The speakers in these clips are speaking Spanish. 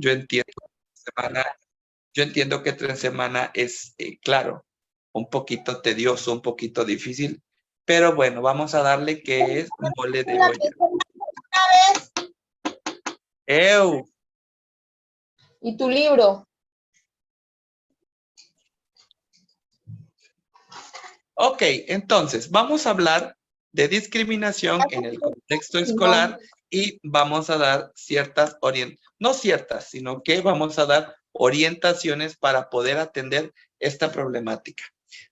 Yo entiendo, semana, yo entiendo que 3 semanas es, claro, un poquito tedioso, un poquito difícil, pero bueno, vamos a darle que es mole de olla. ¡Ew! ¿Y tu libro? Ok, entonces vamos a hablar de discriminación en el contexto escolar y vamos a dar no ciertas, sino que vamos a dar orientaciones para poder atender esta problemática.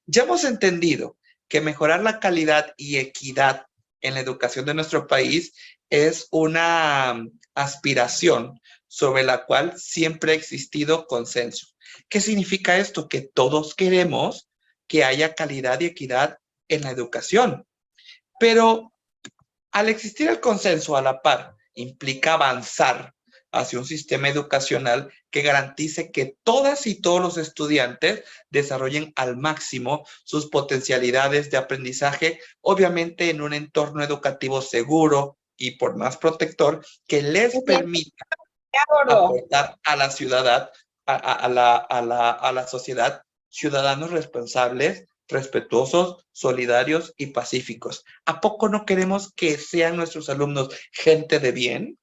Ya hemos entendido que mejorar la calidad y equidad en la educación de nuestro país es una aspiración sobre la cual siempre ha existido consenso. ¿Qué significa esto? Que todos queremos que haya calidad y equidad en la educación. Pero al existir el consenso a la par, implica avanzar hacia un sistema educacional que garantice que todas y todos los estudiantes desarrollen al máximo sus potencialidades de aprendizaje, obviamente en un entorno educativo seguro y por más protector que les permita aportar a la ciudad, a la sociedad, ciudadanos responsables, respetuosos, solidarios y pacíficos. ¿A poco no queremos que sean nuestros alumnos gente de bien,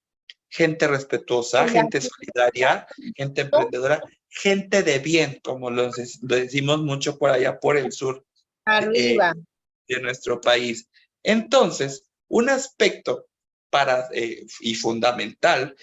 gente respetuosa, gente solidaria, gente emprendedora, gente de bien, como lo decimos mucho por allá por el sur Arriba. de nuestro país? Entonces, un aspecto y fundamental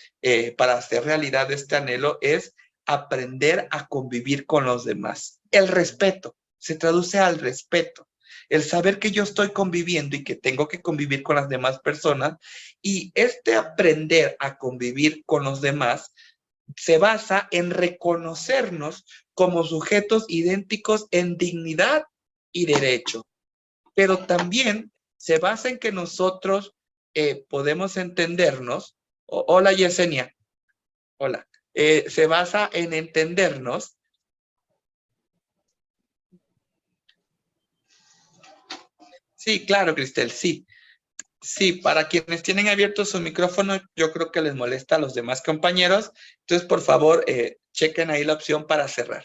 para hacer realidad este anhelo es aprender a convivir con los demás. El respeto se traduce al respeto. El saber que yo estoy conviviendo y que tengo que convivir con las demás personas, y este aprender a convivir con los demás se basa en reconocernos como sujetos idénticos en dignidad y derecho, pero también se basa en que nosotros podemos entendernos. Hola, Yesenia. Hola. Se basa en entendernos. Sí, claro, Cristel, sí. Sí, para quienes tienen abierto su micrófono, yo creo que les molesta a los demás compañeros. Entonces, por favor, chequen ahí la opción para cerrar.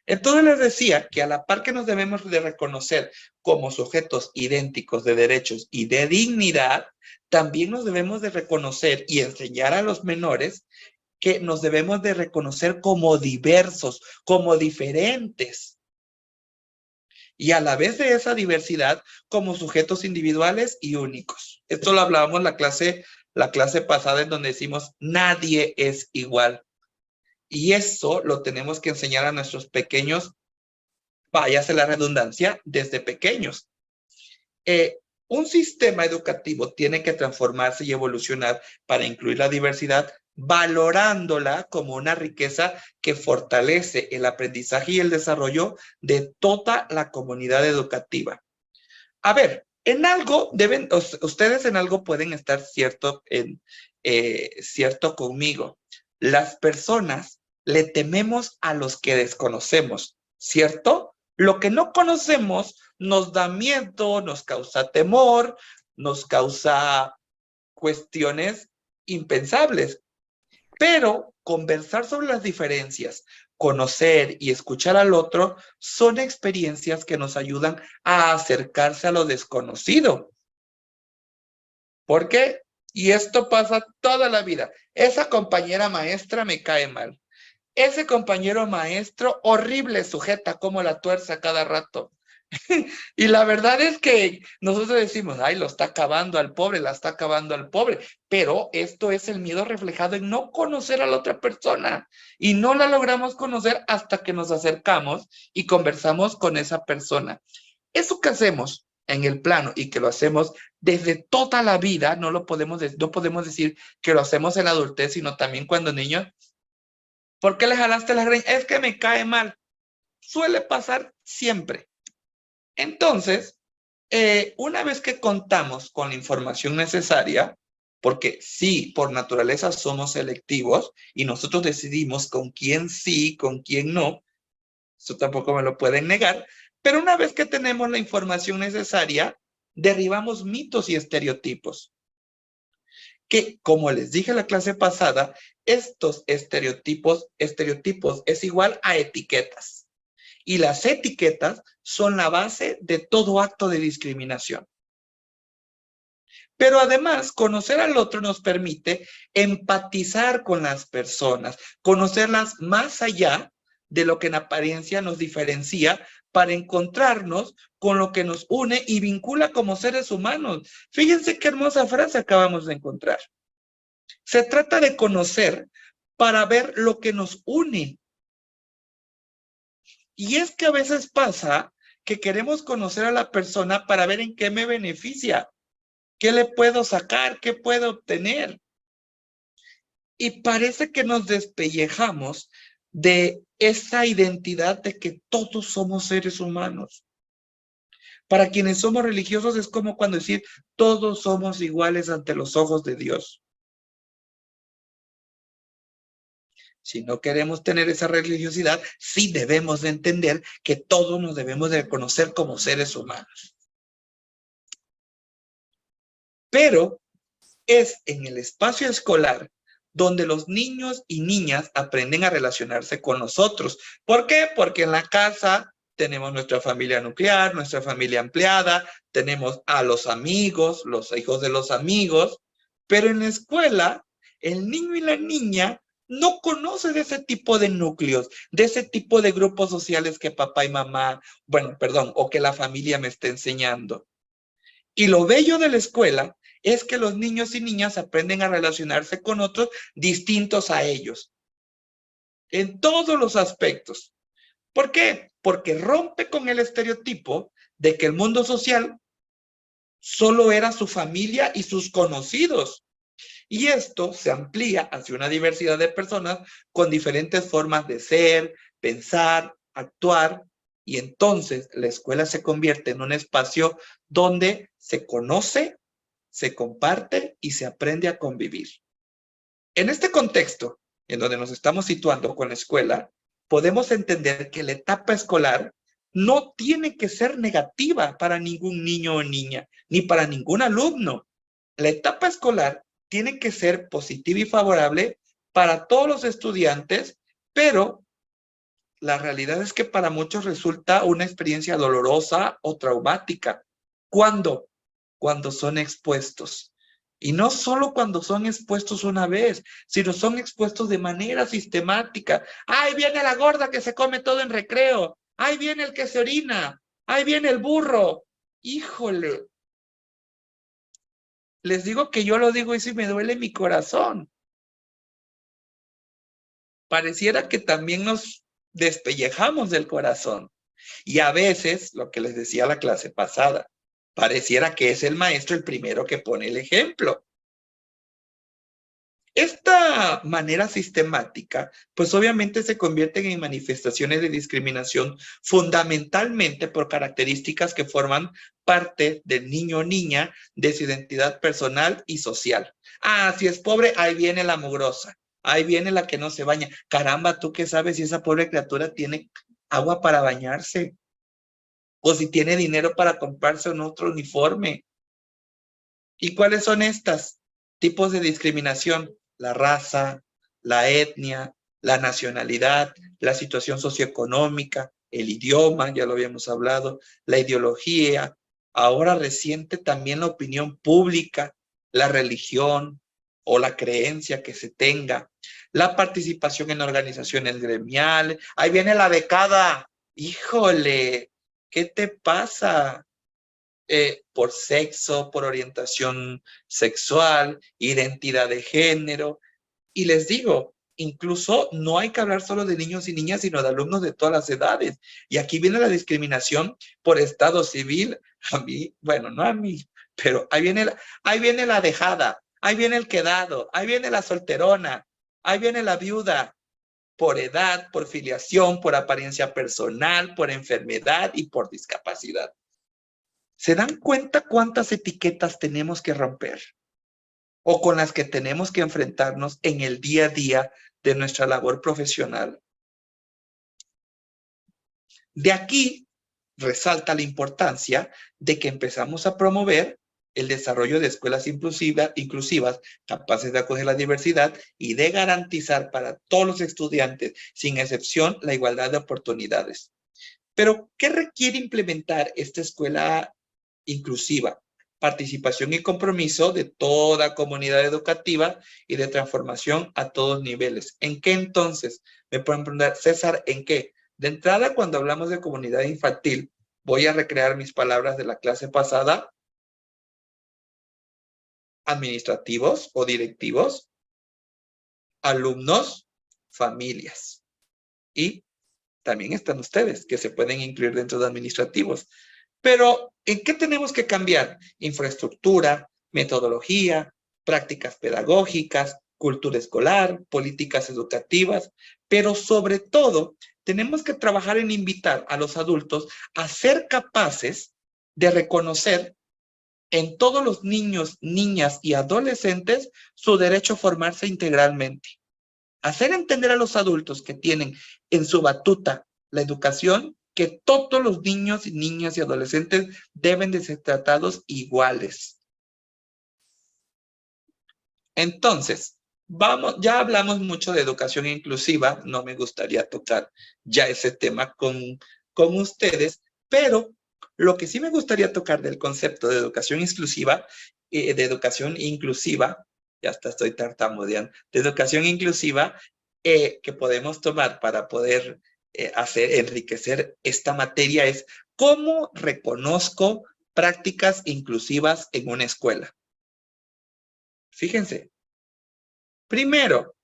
Entonces les decía que a la par que nos debemos de reconocer como sujetos idénticos de derechos y de dignidad, también nos debemos de reconocer y enseñar a los menores que nos debemos de reconocer como diversos, como diferentes, y a la vez de esa diversidad como sujetos individuales y únicos. Esto lo hablábamos la clase pasada, en donde decimos nadie es igual. Y eso lo tenemos que enseñar a nuestros pequeños, váyase la redundancia, desde pequeños. Un sistema educativo tiene que transformarse y evolucionar para incluir la diversidad, valorándola como una riqueza que fortalece el aprendizaje y el desarrollo de toda la comunidad educativa. A ver, en algo ustedes en algo pueden estar cierto conmigo. Las personas le tememos a los que desconocemos, ¿cierto? Lo que no conocemos nos da miedo, nos causa temor, nos causa cuestiones impensables. Pero conversar sobre las diferencias, conocer y escuchar al otro son experiencias que nos ayudan a acercarse a lo desconocido. ¿Por qué? Y esto pasa toda la vida. Esa compañera maestra me cae mal. Ese compañero maestro horrible, sujeta como la tuerza cada rato. Y la verdad es que nosotros decimos, ay, lo está acabando al pobre, la está acabando al pobre, pero esto es el miedo reflejado en no conocer a la otra persona, y no la logramos conocer hasta que nos acercamos y conversamos con esa persona. Eso que hacemos en el plano y que lo hacemos desde toda la vida, no podemos decir que lo hacemos en la adultez, sino también cuando niños. ¿Por qué le jalaste la greña? Es que me cae mal. Suele pasar siempre. Entonces, una vez que contamos con la información necesaria, porque sí, por naturaleza somos selectivos y nosotros decidimos con quién sí, con quién no, eso tampoco me lo pueden negar, pero una vez que tenemos la información necesaria, derribamos mitos y estereotipos. que, como les dije en la clase pasada, estos estereotipos es igual a etiquetas. Y las etiquetas son la base de todo acto de discriminación. Pero además, conocer al otro nos permite empatizar con las personas, conocerlas más allá de lo que en apariencia nos diferencia para encontrarnos con lo que nos une y vincula como seres humanos. Fíjense qué hermosa frase acabamos de encontrar. Se trata de conocer para ver lo que nos une. Y es que a veces pasa que queremos conocer a la persona para ver en qué me beneficia, qué le puedo sacar, qué puedo obtener. Y parece que nos despellejamos de esa identidad de que todos somos seres humanos. Para quienes somos religiosos es como cuando decir todos somos iguales ante los ojos de Dios. Si no queremos tener esa religiosidad, sí debemos de entender que todos nos debemos de reconocer como seres humanos. Pero es en el espacio escolar donde los niños y niñas aprenden a relacionarse con nosotros. ¿Por qué? Porque en la casa tenemos nuestra familia nuclear, nuestra familia ampliada, tenemos a los amigos, los hijos de los amigos, pero en la escuela el niño y la niña no conoce de ese tipo de núcleos, de ese tipo de grupos sociales que papá y mamá, o que la familia me está enseñando. Y lo bello de la escuela es que los niños y niñas aprenden a relacionarse con otros distintos a ellos, en todos los aspectos. ¿Por qué? Porque rompe con el estereotipo de que el mundo social solo era su familia y sus conocidos. Y esto se amplía hacia una diversidad de personas con diferentes formas de ser, pensar, actuar, y entonces la escuela se convierte en un espacio donde se conoce, se comparte y se aprende a convivir. En este contexto, en donde nos estamos situando con la escuela, podemos entender que la etapa escolar no tiene que ser negativa para ningún niño o niña, ni para ningún alumno. La etapa escolar tiene que ser positiva y favorable para todos los estudiantes, pero la realidad es que para muchos resulta una experiencia dolorosa o traumática. ¿Cuándo? Cuando son expuestos. Y no solo cuando son expuestos una vez, sino son expuestos de manera sistemática. ¡Ahí viene la gorda que se come todo en recreo! ¡Ahí viene el que se orina! ¡Ahí viene el burro! ¡Híjole! Les digo que yo lo digo y sí me duele mi corazón. Pareciera que también nos despellejamos del corazón. Y a veces, lo que les decía la clase pasada, pareciera que es el maestro el primero que pone el ejemplo. Esta manera sistemática, pues obviamente se convierten en manifestaciones de discriminación fundamentalmente por características que forman parte del niño o niña, de su identidad personal y social. Ah, si es pobre, ahí viene la mugrosa, ahí viene la que no se baña. Caramba, ¿tú qué sabes si esa pobre criatura tiene agua para bañarse? O si tiene dinero para comprarse un otro uniforme. ¿Y cuáles son estos tipos de discriminación? La raza, la etnia, la nacionalidad, la situación socioeconómica, el idioma, ya lo habíamos hablado, la ideología, ahora reciente también la opinión pública, la religión o la creencia que se tenga, la participación en organizaciones gremiales. Ahí viene la becada. Híjole, ¿qué te pasa? Por sexo, por orientación sexual, identidad de género. Y les digo, incluso no hay que hablar solo de niños y niñas, sino de alumnos de todas las edades. Y aquí viene la discriminación por estado civil. A mí, bueno, no a mí, pero ahí viene la dejada, ahí viene el quedado, ahí viene la solterona, ahí viene la viuda, por edad, por filiación, por apariencia personal, por enfermedad y por discapacidad. ¿Se dan cuenta cuántas etiquetas tenemos que romper o con las que tenemos que enfrentarnos en el día a día de nuestra labor profesional? De aquí resalta la importancia de que empezamos a promover el desarrollo de escuelas inclusivas, capaces de acoger la diversidad y de garantizar para todos los estudiantes, sin excepción, la igualdad de oportunidades. Pero, ¿qué requiere implementar esta escuela inclusiva? Participación y compromiso de toda comunidad educativa y de transformación a todos niveles. ¿En qué entonces? Me pueden preguntar, César, ¿en qué? De entrada, cuando hablamos de comunidad infantil, voy a recrear mis palabras de la clase pasada. Administrativos o directivos, alumnos, familias. Y también están ustedes, que se pueden incluir dentro de administrativos. Pero, ¿en qué tenemos que cambiar? Infraestructura, metodología, prácticas pedagógicas, cultura escolar, políticas educativas, pero sobre todo, tenemos que trabajar en invitar a los adultos a ser capaces de reconocer en todos los niños, niñas y adolescentes su derecho a formarse integralmente. Hacer entender a los adultos que tienen en su batuta la educación, que todos los niños, niñas y adolescentes deben de ser tratados iguales. Entonces, ya hablamos mucho de educación inclusiva, no me gustaría tocar ya ese tema con ustedes, pero lo que sí me gustaría tocar del concepto de educación exclusiva, ya hasta estoy tartamudeando, de educación inclusiva, que podemos tomar para poder enriquecer esta materia es cómo reconozco prácticas inclusivas en una escuela. Fíjense, primero,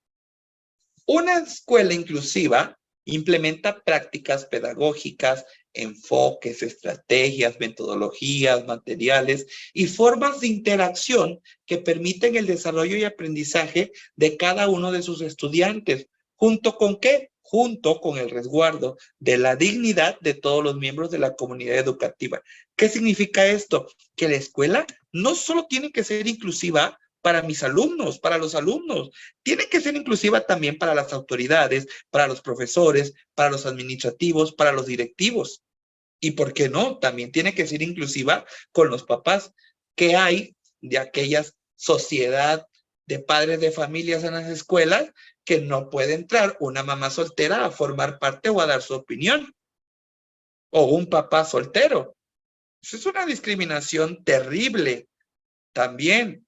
una escuela inclusiva implementa prácticas pedagógicas, enfoques, estrategias, metodologías, materiales y formas de interacción que permiten el desarrollo y aprendizaje de cada uno de sus estudiantes. ¿Junto con qué? Junto con el resguardo de la dignidad de todos los miembros de la comunidad educativa. ¿Qué significa esto? Que la escuela no solo tiene que ser inclusiva para mis alumnos, para los alumnos, tiene que ser inclusiva también para las autoridades, para los profesores, para los administrativos, para los directivos. Y por qué no, también tiene que ser inclusiva con los papás. ¿Qué hay de aquella sociedad de padres de familias en las escuelas que no puede entrar una mamá soltera a formar parte o a dar su opinión? O un papá soltero. Eso es una discriminación terrible también.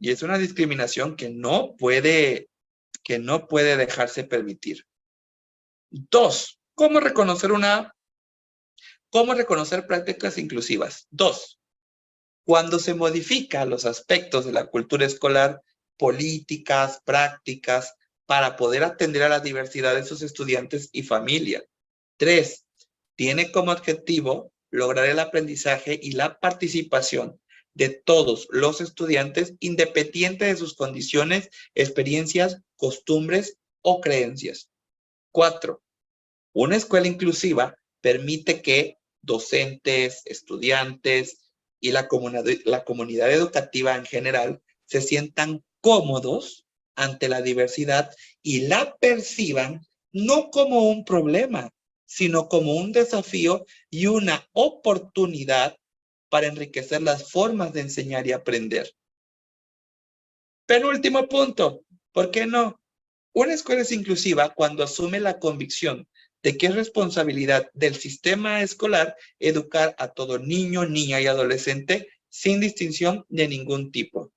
Y es una discriminación que no puede dejarse permitir. 2, ¿cómo reconocer prácticas inclusivas? 2, cuando se modifican los aspectos de la cultura escolar, políticas, prácticas, para poder atender a la diversidad de sus estudiantes y familia. 3, tiene como objetivo lograr el aprendizaje y la participación de todos los estudiantes, independiente de sus condiciones, experiencias, costumbres o creencias. 4, una escuela inclusiva permite que docentes, estudiantes y la comunidad educativa en general se sientan cómodos ante la diversidad y la perciban no como un problema, sino como un desafío y una oportunidad para enriquecer las formas de enseñar y aprender. Penúltimo punto, ¿por qué no? Una escuela es inclusiva cuando asume la convicción de que es responsabilidad del sistema escolar educar a todo niño, niña y adolescente sin distinción de ningún tipo.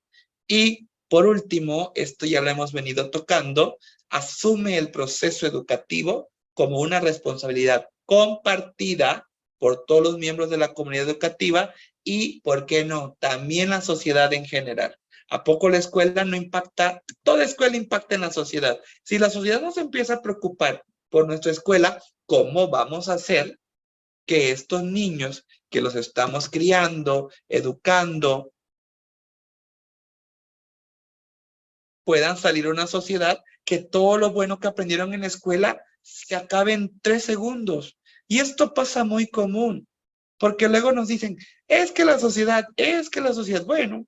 Y por último, esto ya lo hemos venido tocando, asume el proceso educativo como una responsabilidad compartida por todos los miembros de la comunidad educativa y, ¿por qué no?, también la sociedad en general. ¿A poco la escuela no impacta? Toda escuela impacta en la sociedad. Si la sociedad nos empieza a preocupar por nuestra escuela, ¿cómo vamos a hacer que estos niños que los estamos criando, educando, puedan salir a una sociedad que todo lo bueno que aprendieron en la escuela se acabe en 3 segundos? Y esto pasa muy común, porque luego nos dicen, es que la sociedad, bueno,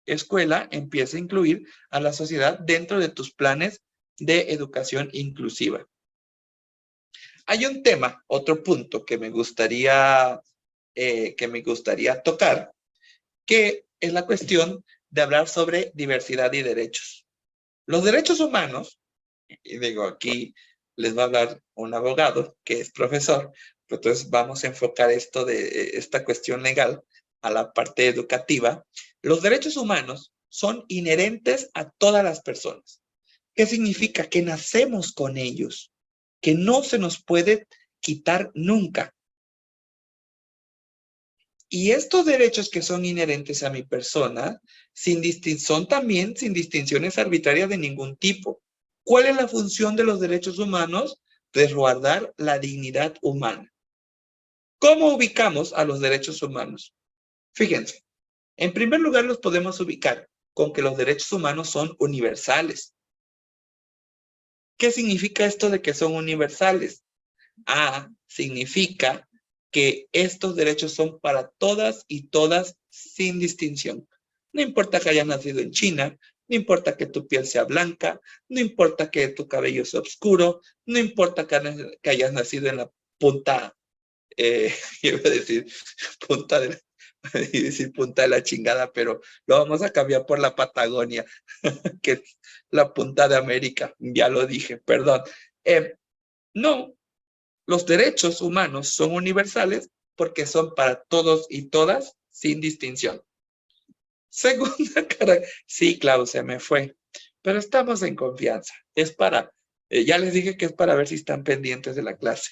escuela empieza a incluir a la sociedad dentro de tus planes de educación inclusiva. Hay un tema, otro punto que me gustaría tocar, que es la cuestión de hablar sobre diversidad y derechos. Los derechos humanos, y digo, aquí les va a hablar un abogado que es profesor, pero entonces vamos a enfocar esto de esta cuestión legal a la parte educativa. Los derechos humanos son inherentes a todas las personas. ¿Qué significa? Que nacemos con ellos, que no se nos puede quitar nunca. Y estos derechos que son inherentes a mi persona son también sin distinciones arbitrarias de ningún tipo. ¿Cuál es la función de los derechos humanos? Resguardar la dignidad humana. ¿Cómo ubicamos a los derechos humanos? Fíjense, en primer lugar los podemos ubicar con que los derechos humanos son universales. ¿Qué significa esto de que son universales? Significa que estos derechos son para todas y todas sin distinción. No importa que hayas nacido en China, no importa que tu piel sea blanca, no importa que tu cabello sea oscuro, no importa que hayas nacido en la punta, iba a decir punta de punta de la chingada, pero lo vamos a cambiar por la Patagonia, que es la punta de América. Ya lo dije, perdón. No, los derechos humanos son universales porque son para todos y todas sin distinción. Segunda cara, sí, Clau, se me fue, pero estamos en confianza. Es para, ya les dije que es para ver si están pendientes de la clase.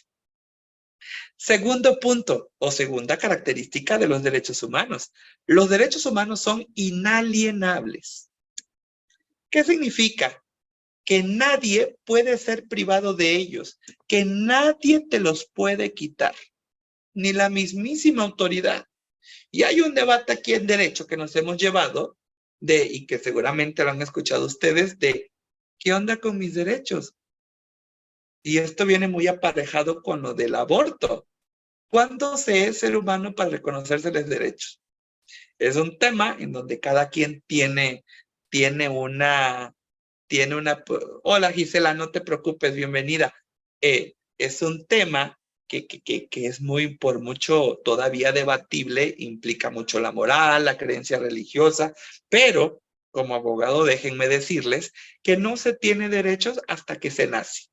Segundo punto o segunda característica de los derechos humanos. Los derechos humanos son inalienables. ¿Qué significa? Que nadie puede ser privado de ellos, que nadie te los puede quitar, ni la mismísima autoridad. Y hay un debate aquí en derecho que nos hemos llevado y que seguramente lo han escuchado ustedes, de ¿qué onda con mis derechos? Y esto viene muy aparejado con lo del aborto. ¿Cuándo se es ser humano para reconocérseles derechos? Es un tema en donde cada quien tiene una. Hola Gisela, no te preocupes, bienvenida. Es un tema que es muy, por mucho, todavía debatible, implica mucho la moral, la creencia religiosa, pero como abogado déjenme decirles que no se tiene derechos hasta que se nace.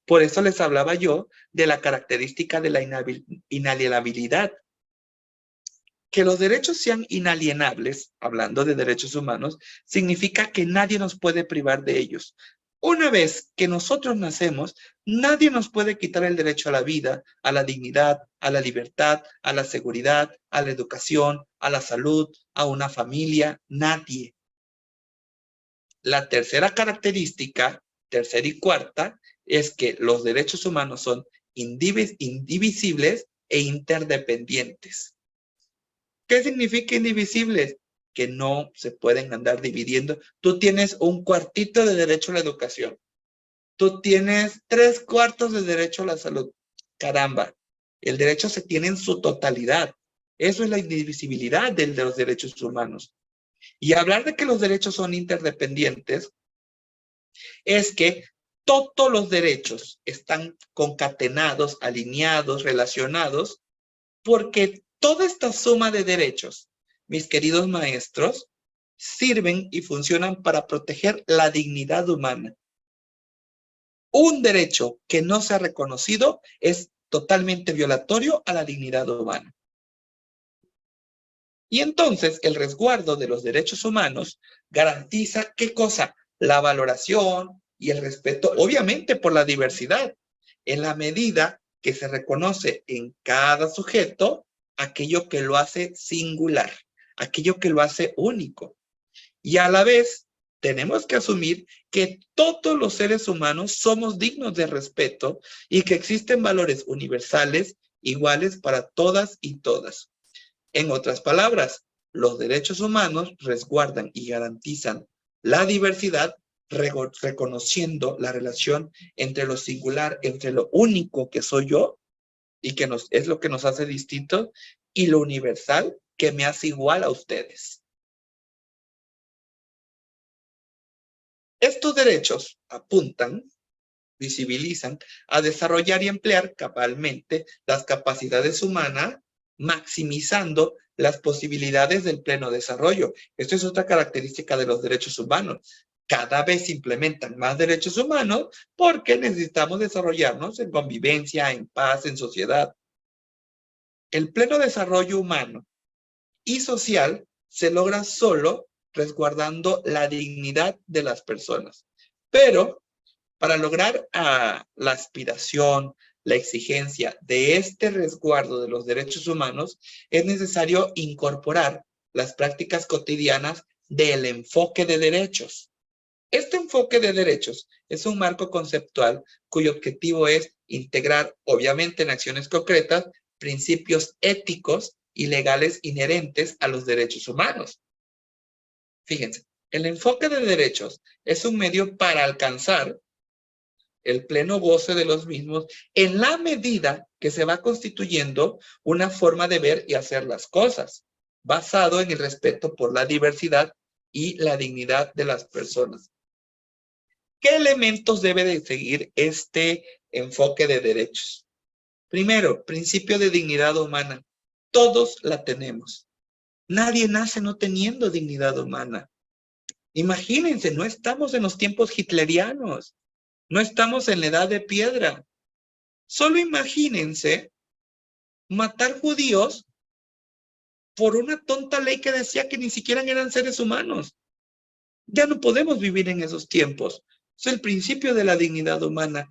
Por eso les hablaba yo de la característica de la inalienabilidad. Que los derechos sean inalienables, hablando de derechos humanos, significa que nadie nos puede privar de ellos. Una vez que nosotros nacemos, nadie nos puede quitar el derecho a la vida, a la dignidad, a la libertad, a la seguridad, a la educación, a la salud, a una familia, nadie. La tercera característica, tercera y cuarta, es que los derechos humanos son indivisibles e interdependientes. ¿Qué significa indivisibles? Que no se pueden andar dividiendo. Tú tienes un cuartito de derecho a la educación. Tú tienes 3/4 de derecho a la salud. Caramba, el derecho se tiene en su totalidad. Eso es la indivisibilidad de los derechos humanos. Y hablar de que los derechos son interdependientes es que todos los derechos están concatenados, alineados, relacionados, porque toda esta suma de derechos, mis queridos maestros, sirven y funcionan para proteger la dignidad humana. Un derecho que no sea reconocido es totalmente violatorio a la dignidad humana. Y entonces el resguardo de los derechos humanos garantiza ¿qué cosa? La valoración y el respeto, obviamente por la diversidad, en la medida que se reconoce en cada sujeto aquello que lo hace singular, aquello que lo hace único. Y a la vez tenemos que asumir que todos los seres humanos somos dignos de respeto y que existen valores universales iguales para todas y todas. En otras palabras, los derechos humanos resguardan y garantizan la diversidad, reconociendo la relación entre lo singular, entre lo único que soy yo y que es lo que nos hace distintos, y lo universal que me hace igual a ustedes. Estos derechos apuntan, visibilizan a desarrollar y emplear cabalmente las capacidades humanas maximizando las posibilidades del pleno desarrollo. Esto es otra característica de los derechos humanos. Cada vez se implementan más derechos humanos porque necesitamos desarrollarnos en convivencia, en paz, en sociedad. El pleno desarrollo humano y social se logra solo resguardando la dignidad de las personas. Pero para lograr la aspiración, la exigencia de este resguardo de los derechos humanos, es necesario incorporar las prácticas cotidianas del enfoque de derechos. Este enfoque de derechos es un marco conceptual cuyo objetivo es integrar, obviamente en acciones concretas, principios éticos y legales inherentes a los derechos humanos. Fíjense, el enfoque de derechos es un medio para alcanzar el pleno goce de los mismos en la medida que se va constituyendo una forma de ver y hacer las cosas, basado en el respeto por la diversidad y la dignidad de las personas. ¿Qué elementos debe de seguir este enfoque de derechos? Primero, principio de dignidad humana. Todos la tenemos. Nadie nace no teniendo dignidad humana. Imagínense, no estamos en los tiempos hitlerianos. No estamos en la edad de piedra. Solo imagínense matar judíos por una tonta ley que decía que ni siquiera eran seres humanos. Ya no podemos vivir en esos tiempos. Es el principio de la dignidad humana.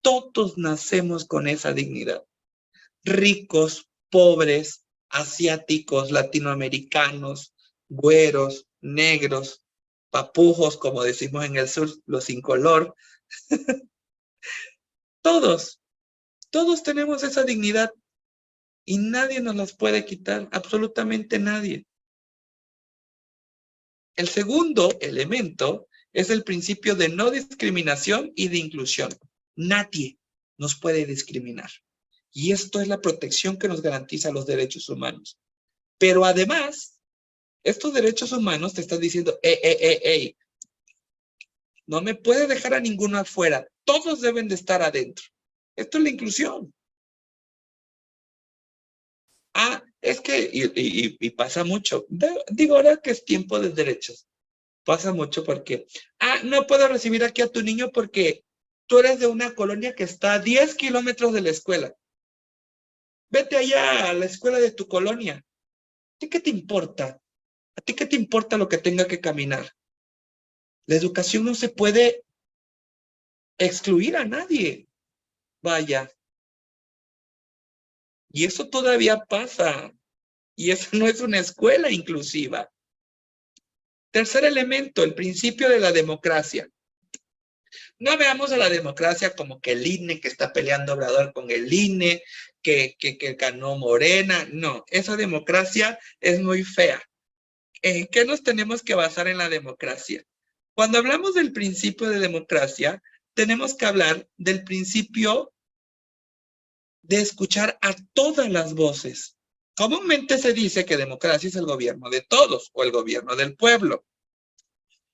Todos nacemos con esa dignidad. Ricos, pobres, asiáticos, latinoamericanos, güeros, negros, papujos, como decimos en el sur, los sin color. Todos tenemos esa dignidad y nadie nos las puede quitar, absolutamente nadie. El segundo elemento es el principio de no discriminación y de inclusión. Nadie nos puede discriminar. Y esto es la protección que nos garantiza los derechos humanos. Pero además, estos derechos humanos te están diciendo, no me puede dejar a ninguno afuera. Todos deben de estar adentro. Esto es la inclusión. Es que, y pasa mucho. Digo ahora que es tiempo de derechos. Pasa mucho porque, no puedo recibir aquí a tu niño porque tú eres de una colonia que está a 10 kilómetros de la escuela. Vete allá a la escuela de tu colonia. ¿A ti qué te importa? ¿A ti qué te importa lo que tenga que caminar? La educación no se puede excluir a nadie. Vaya. Y eso todavía pasa. Y eso no es una escuela inclusiva. Tercer elemento, el principio de la democracia. No veamos a la democracia como que el INE, que está peleando Obrador con el INE, que ganó Morena. No, esa democracia es muy fea. ¿En qué nos tenemos que basar en la democracia? Cuando hablamos del principio de democracia, tenemos que hablar del principio de escuchar a todas las voces. Comúnmente se dice que democracia es el gobierno de todos o el gobierno del pueblo.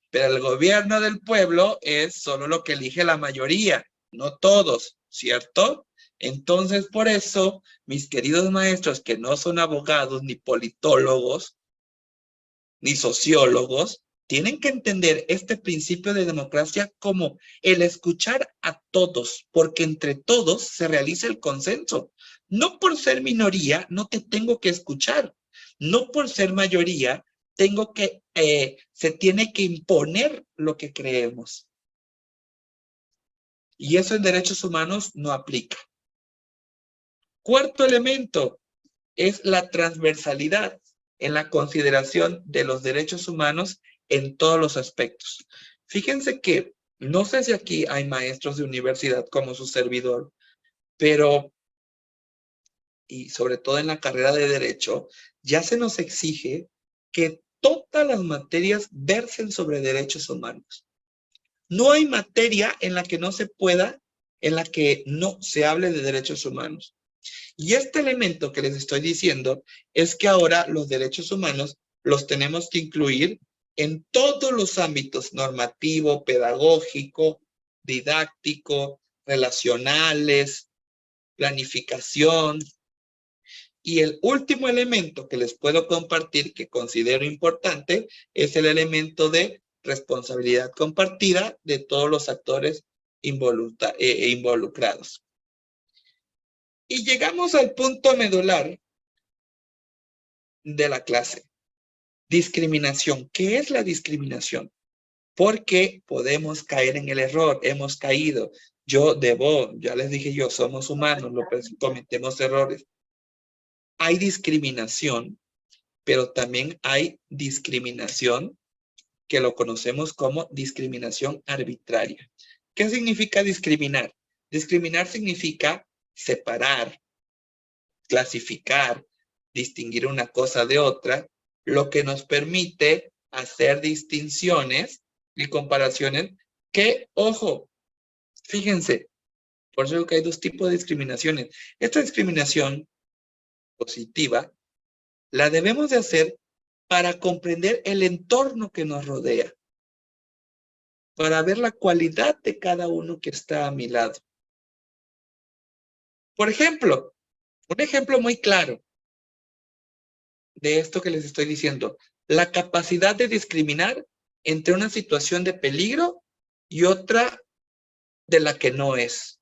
Pero el gobierno del pueblo es solo lo que elige la mayoría, no todos, ¿cierto? Entonces, por eso, mis queridos maestros que no son abogados, ni politólogos, ni sociólogos, tienen que entender este principio de democracia como el escuchar a todos, porque entre todos se realiza el consenso. No por ser minoría, no te tengo que escuchar. No por ser mayoría, se tiene que imponer lo que creemos. Y eso en derechos humanos no aplica. Cuarto elemento es la transversalidad en la consideración de los derechos humanos en todos los aspectos. Fíjense que, no sé si aquí hay maestros de universidad como su servidor, pero, y sobre todo en la carrera de Derecho, ya se nos exige que todas las materias versen sobre derechos humanos. No hay materia en la que no se pueda, en la que no se hable de derechos humanos. Y este elemento que les estoy diciendo es que ahora los derechos humanos los tenemos que incluir en todos los ámbitos: normativo, pedagógico, didáctico, relacionales, planificación. Y el último elemento que les puedo compartir que considero importante es el elemento de responsabilidad compartida de todos los actores involucrados. Y llegamos al punto medular de la clase. Discriminación. ¿Qué es la discriminación? Porque podemos caer en el error, hemos caído. Ya les dije yo, somos humanos, cometemos errores. Hay discriminación, pero también hay discriminación que lo conocemos como discriminación arbitraria. ¿Qué significa discriminar? Discriminar significa separar, clasificar, distinguir una cosa de otra, lo que nos permite hacer distinciones y comparaciones que, ojo, fíjense, por eso que hay dos tipos de discriminaciones. Esta discriminación positiva la debemos de hacer para comprender el entorno que nos rodea, para ver la cualidad de cada uno que está a mi lado. Por ejemplo, un ejemplo muy claro de esto que les estoy diciendo, la capacidad de discriminar entre una situación de peligro y otra de la que no es.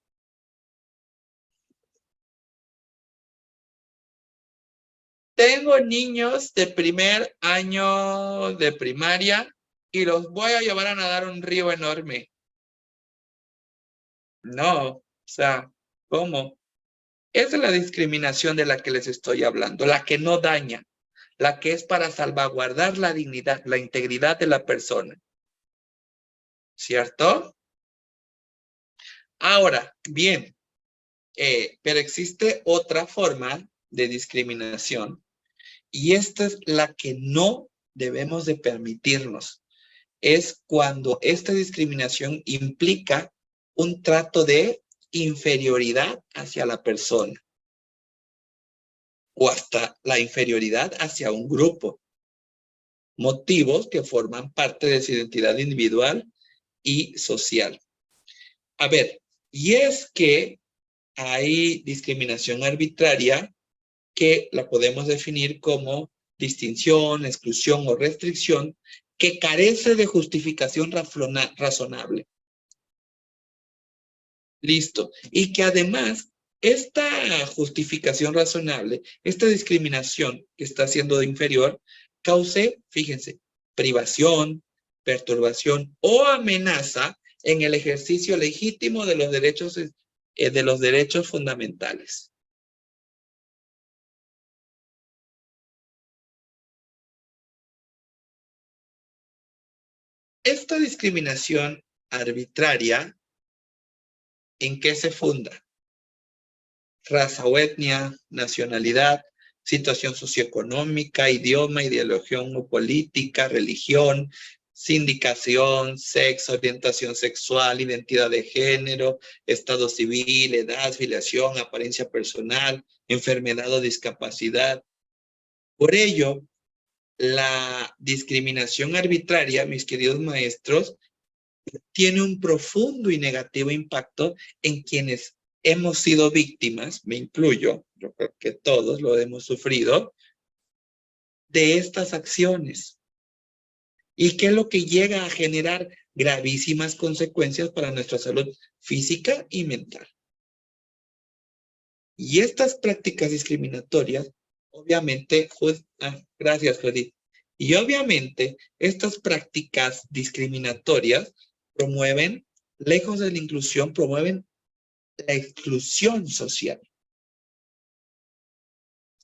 Tengo niños de primer año de primaria y los voy a llevar a nadar un río enorme. No, o sea, ¿cómo? Esa es la discriminación de la que les estoy hablando, la que no daña, la que es para salvaguardar la dignidad, la integridad de la persona. ¿Cierto? Ahora, bien, pero existe otra forma de discriminación y esta es la que no debemos de permitirnos. Es cuando esta discriminación implica un trato de inferioridad hacia la persona o hasta la inferioridad hacia un grupo. Motivos que forman parte de su identidad individual y social. A ver, y es que hay discriminación arbitraria que la podemos definir como distinción, exclusión o restricción que carece de justificación razonable. Listo. Y que además esta justificación razonable, esta discriminación que está siendo inferior, cause, fíjense, privación, perturbación o amenaza en el ejercicio legítimo de los derechos fundamentales. Esta discriminación arbitraria, ¿en qué se funda? Raza o etnia, nacionalidad, situación socioeconómica, idioma, ideología o política, religión, sindicación, sexo, orientación sexual, identidad de género, estado civil, edad, filiación, apariencia personal, enfermedad o discapacidad. Por ello, la discriminación arbitraria, mis queridos maestros, tiene un profundo y negativo impacto en quienes hemos sido víctimas, me incluyo, yo creo que todos lo hemos sufrido, de estas acciones. ¿Y qué es lo que llega a generar gravísimas consecuencias para nuestra salud física y mental? Y estas prácticas discriminatorias, obviamente, gracias, Judith. Y obviamente, estas prácticas discriminatorias promueven, lejos de la inclusión, promueven la exclusión social.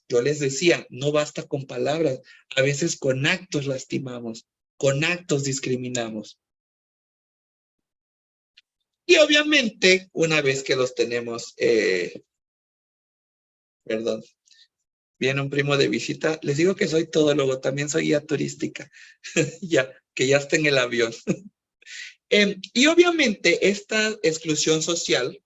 Yo les decía, no basta con palabras, a veces con actos lastimamos, con actos discriminamos. Y obviamente, una vez que los tenemos, perdón, viene un primo de visita, les digo que soy todólogo, también soy guía turística, ya, que ya está en el avión. Y obviamente esta exclusión social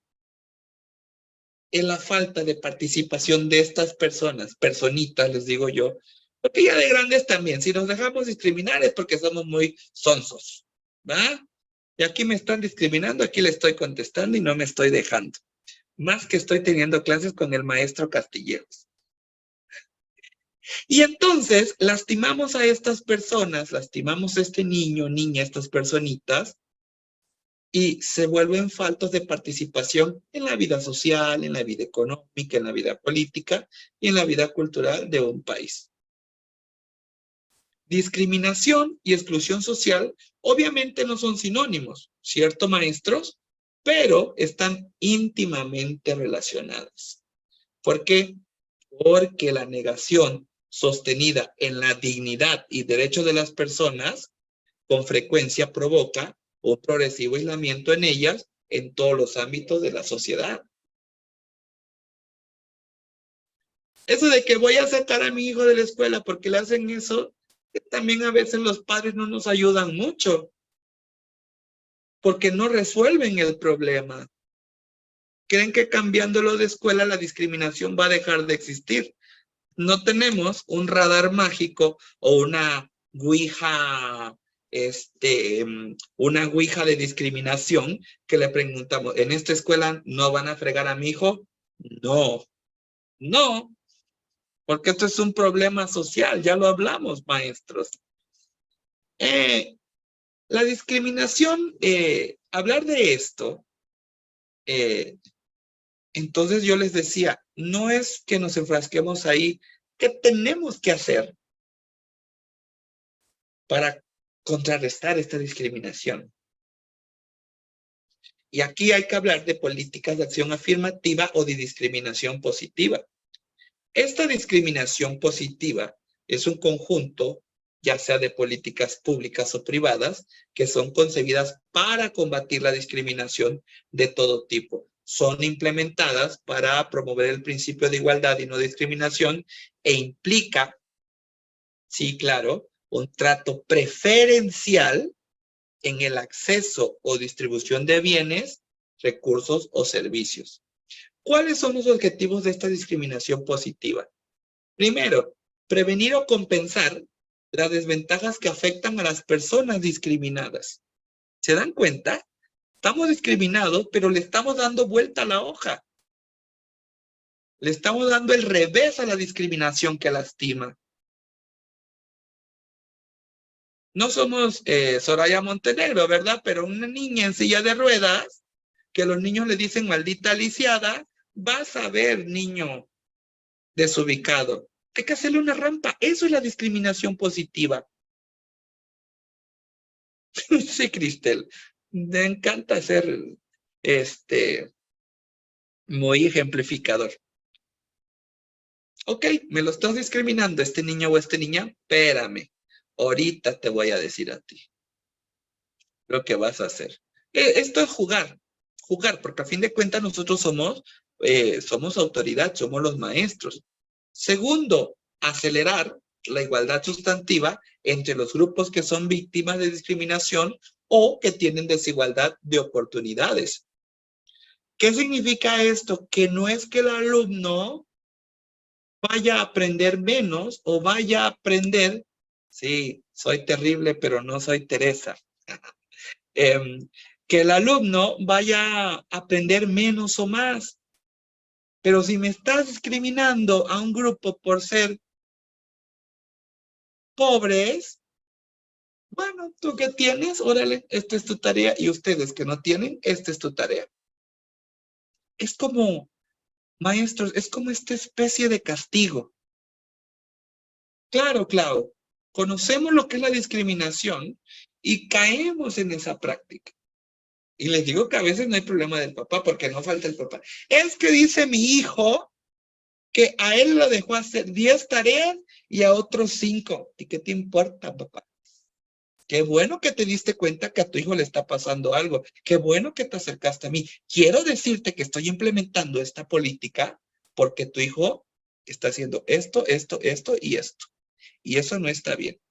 en la falta de participación de estas personas, personitas, les digo yo, porque ya de grandes también, si nos dejamos discriminar es porque somos muy sonsos, ¿va? Y aquí me están discriminando, aquí le estoy contestando y no me estoy dejando. Más que estoy teniendo clases con el maestro Castilleros. Y entonces lastimamos a estas personas, lastimamos a este niño, niña, estas personitas, y se vuelven faltos de participación en la vida social, en la vida económica, en la vida política y en la vida cultural de un país. Discriminación y exclusión social obviamente no son sinónimos, ¿cierto, maestros? Pero están íntimamente relacionadas. ¿Por qué? Porque la negación sostenida en la dignidad y derechos de las personas con frecuencia provoca un progresivo aislamiento en ellas en todos los ámbitos de la sociedad. Eso de que voy a sacar a mi hijo de la escuela porque le hacen eso, también a veces los padres no nos ayudan mucho porque no resuelven el problema. Creen que cambiándolo de escuela la discriminación va a dejar de existir. No tenemos un radar mágico o una ouija, una ouija de discriminación que le preguntamos, ¿en esta escuela no van a fregar a mi hijo? No, no, porque esto es un problema social, ya lo hablamos, maestros. La discriminación, hablar de esto, entonces yo les decía, no es que nos enfrasquemos ahí, ¿qué tenemos que hacer para contrarrestar esta discriminación? Y aquí hay que hablar de políticas de acción afirmativa o de discriminación positiva. Esta discriminación positiva es un conjunto, ya sea de políticas públicas o privadas, que son concebidas para combatir la discriminación de todo tipo. Son implementadas para promover el principio de igualdad y no discriminación e implica, sí, claro, un trato preferencial en el acceso o distribución de bienes, recursos o servicios. ¿Cuáles son los objetivos de esta discriminación positiva? Primero, prevenir o compensar las desventajas que afectan a las personas discriminadas. ¿Se dan cuenta? Estamos discriminados, pero le estamos dando vuelta a la hoja. Le estamos dando el revés a la discriminación que lastima. No somos Soraya Montenegro, ¿verdad? Pero una niña en silla de ruedas, que los niños le dicen maldita lisiada, vas a ver, niño desubicado. Hay que hacerle una rampa. Eso es la discriminación positiva. Sí, Cristel. Me encanta ser muy ejemplificador. Ok, me lo estás discriminando, este niño o esta niña. Espérame. Ahorita te voy a decir a ti lo que vas a hacer. Esto es jugar. Jugar, porque a fin de cuentas nosotros somos autoridad, somos los maestros. Segundo, acelerar la igualdad sustantiva entre los grupos que son víctimas de discriminación o que tienen desigualdad de oportunidades. ¿Qué significa esto? Que no es que el alumno vaya a aprender menos o vaya a aprender, sí, soy terrible, pero no soy Teresa. Que el alumno vaya a aprender menos o más. Pero si me estás discriminando a un grupo por ser pobres, bueno, tú que tienes, órale, esta es tu tarea. Y ustedes que no tienen, esta es tu tarea. Es como, maestros, es como esta especie de castigo. Claro, claro, conocemos lo que es la discriminación y caemos en esa práctica. Y les digo que a veces no hay problema del papá porque no falta el papá. Es que dice mi hijo que a él lo dejó hacer 10 tareas y a otros 5. ¿Y qué te importa, papá? Qué bueno que te diste cuenta que a tu hijo le está pasando algo. Qué bueno que te acercaste a mí. Quiero decirte que estoy implementando esta política porque tu hijo está haciendo esto, esto, esto y esto. Y eso no está bien.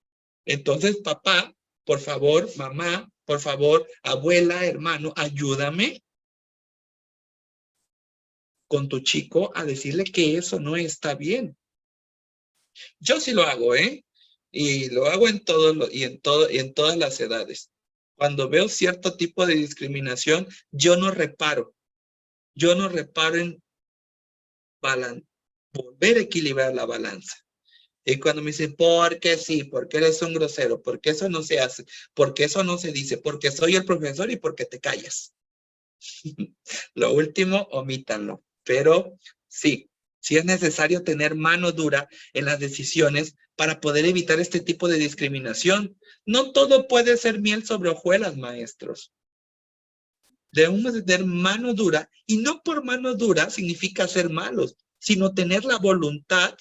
Entonces, papá, por favor, mamá, por favor, abuela, hermano, ayúdame con tu chico a decirle que eso no está bien. Yo sí lo hago, ¿eh? Y lo hago en en todas las edades. Cuando veo cierto tipo de discriminación, yo no reparo. Yo no reparo en volver a equilibrar la balanza. Y cuando me dicen, porque sí, porque eres un grosero, porque eso no se hace, porque eso no se dice, porque soy el profesor y porque te callas. Lo último, omítanlo. Pero sí, sí es necesario tener mano dura en las decisiones para poder evitar este tipo de discriminación. No todo puede ser miel sobre hojuelas, maestros. Debemos de tener mano dura, y no por mano dura significa ser malos, sino tener la voluntad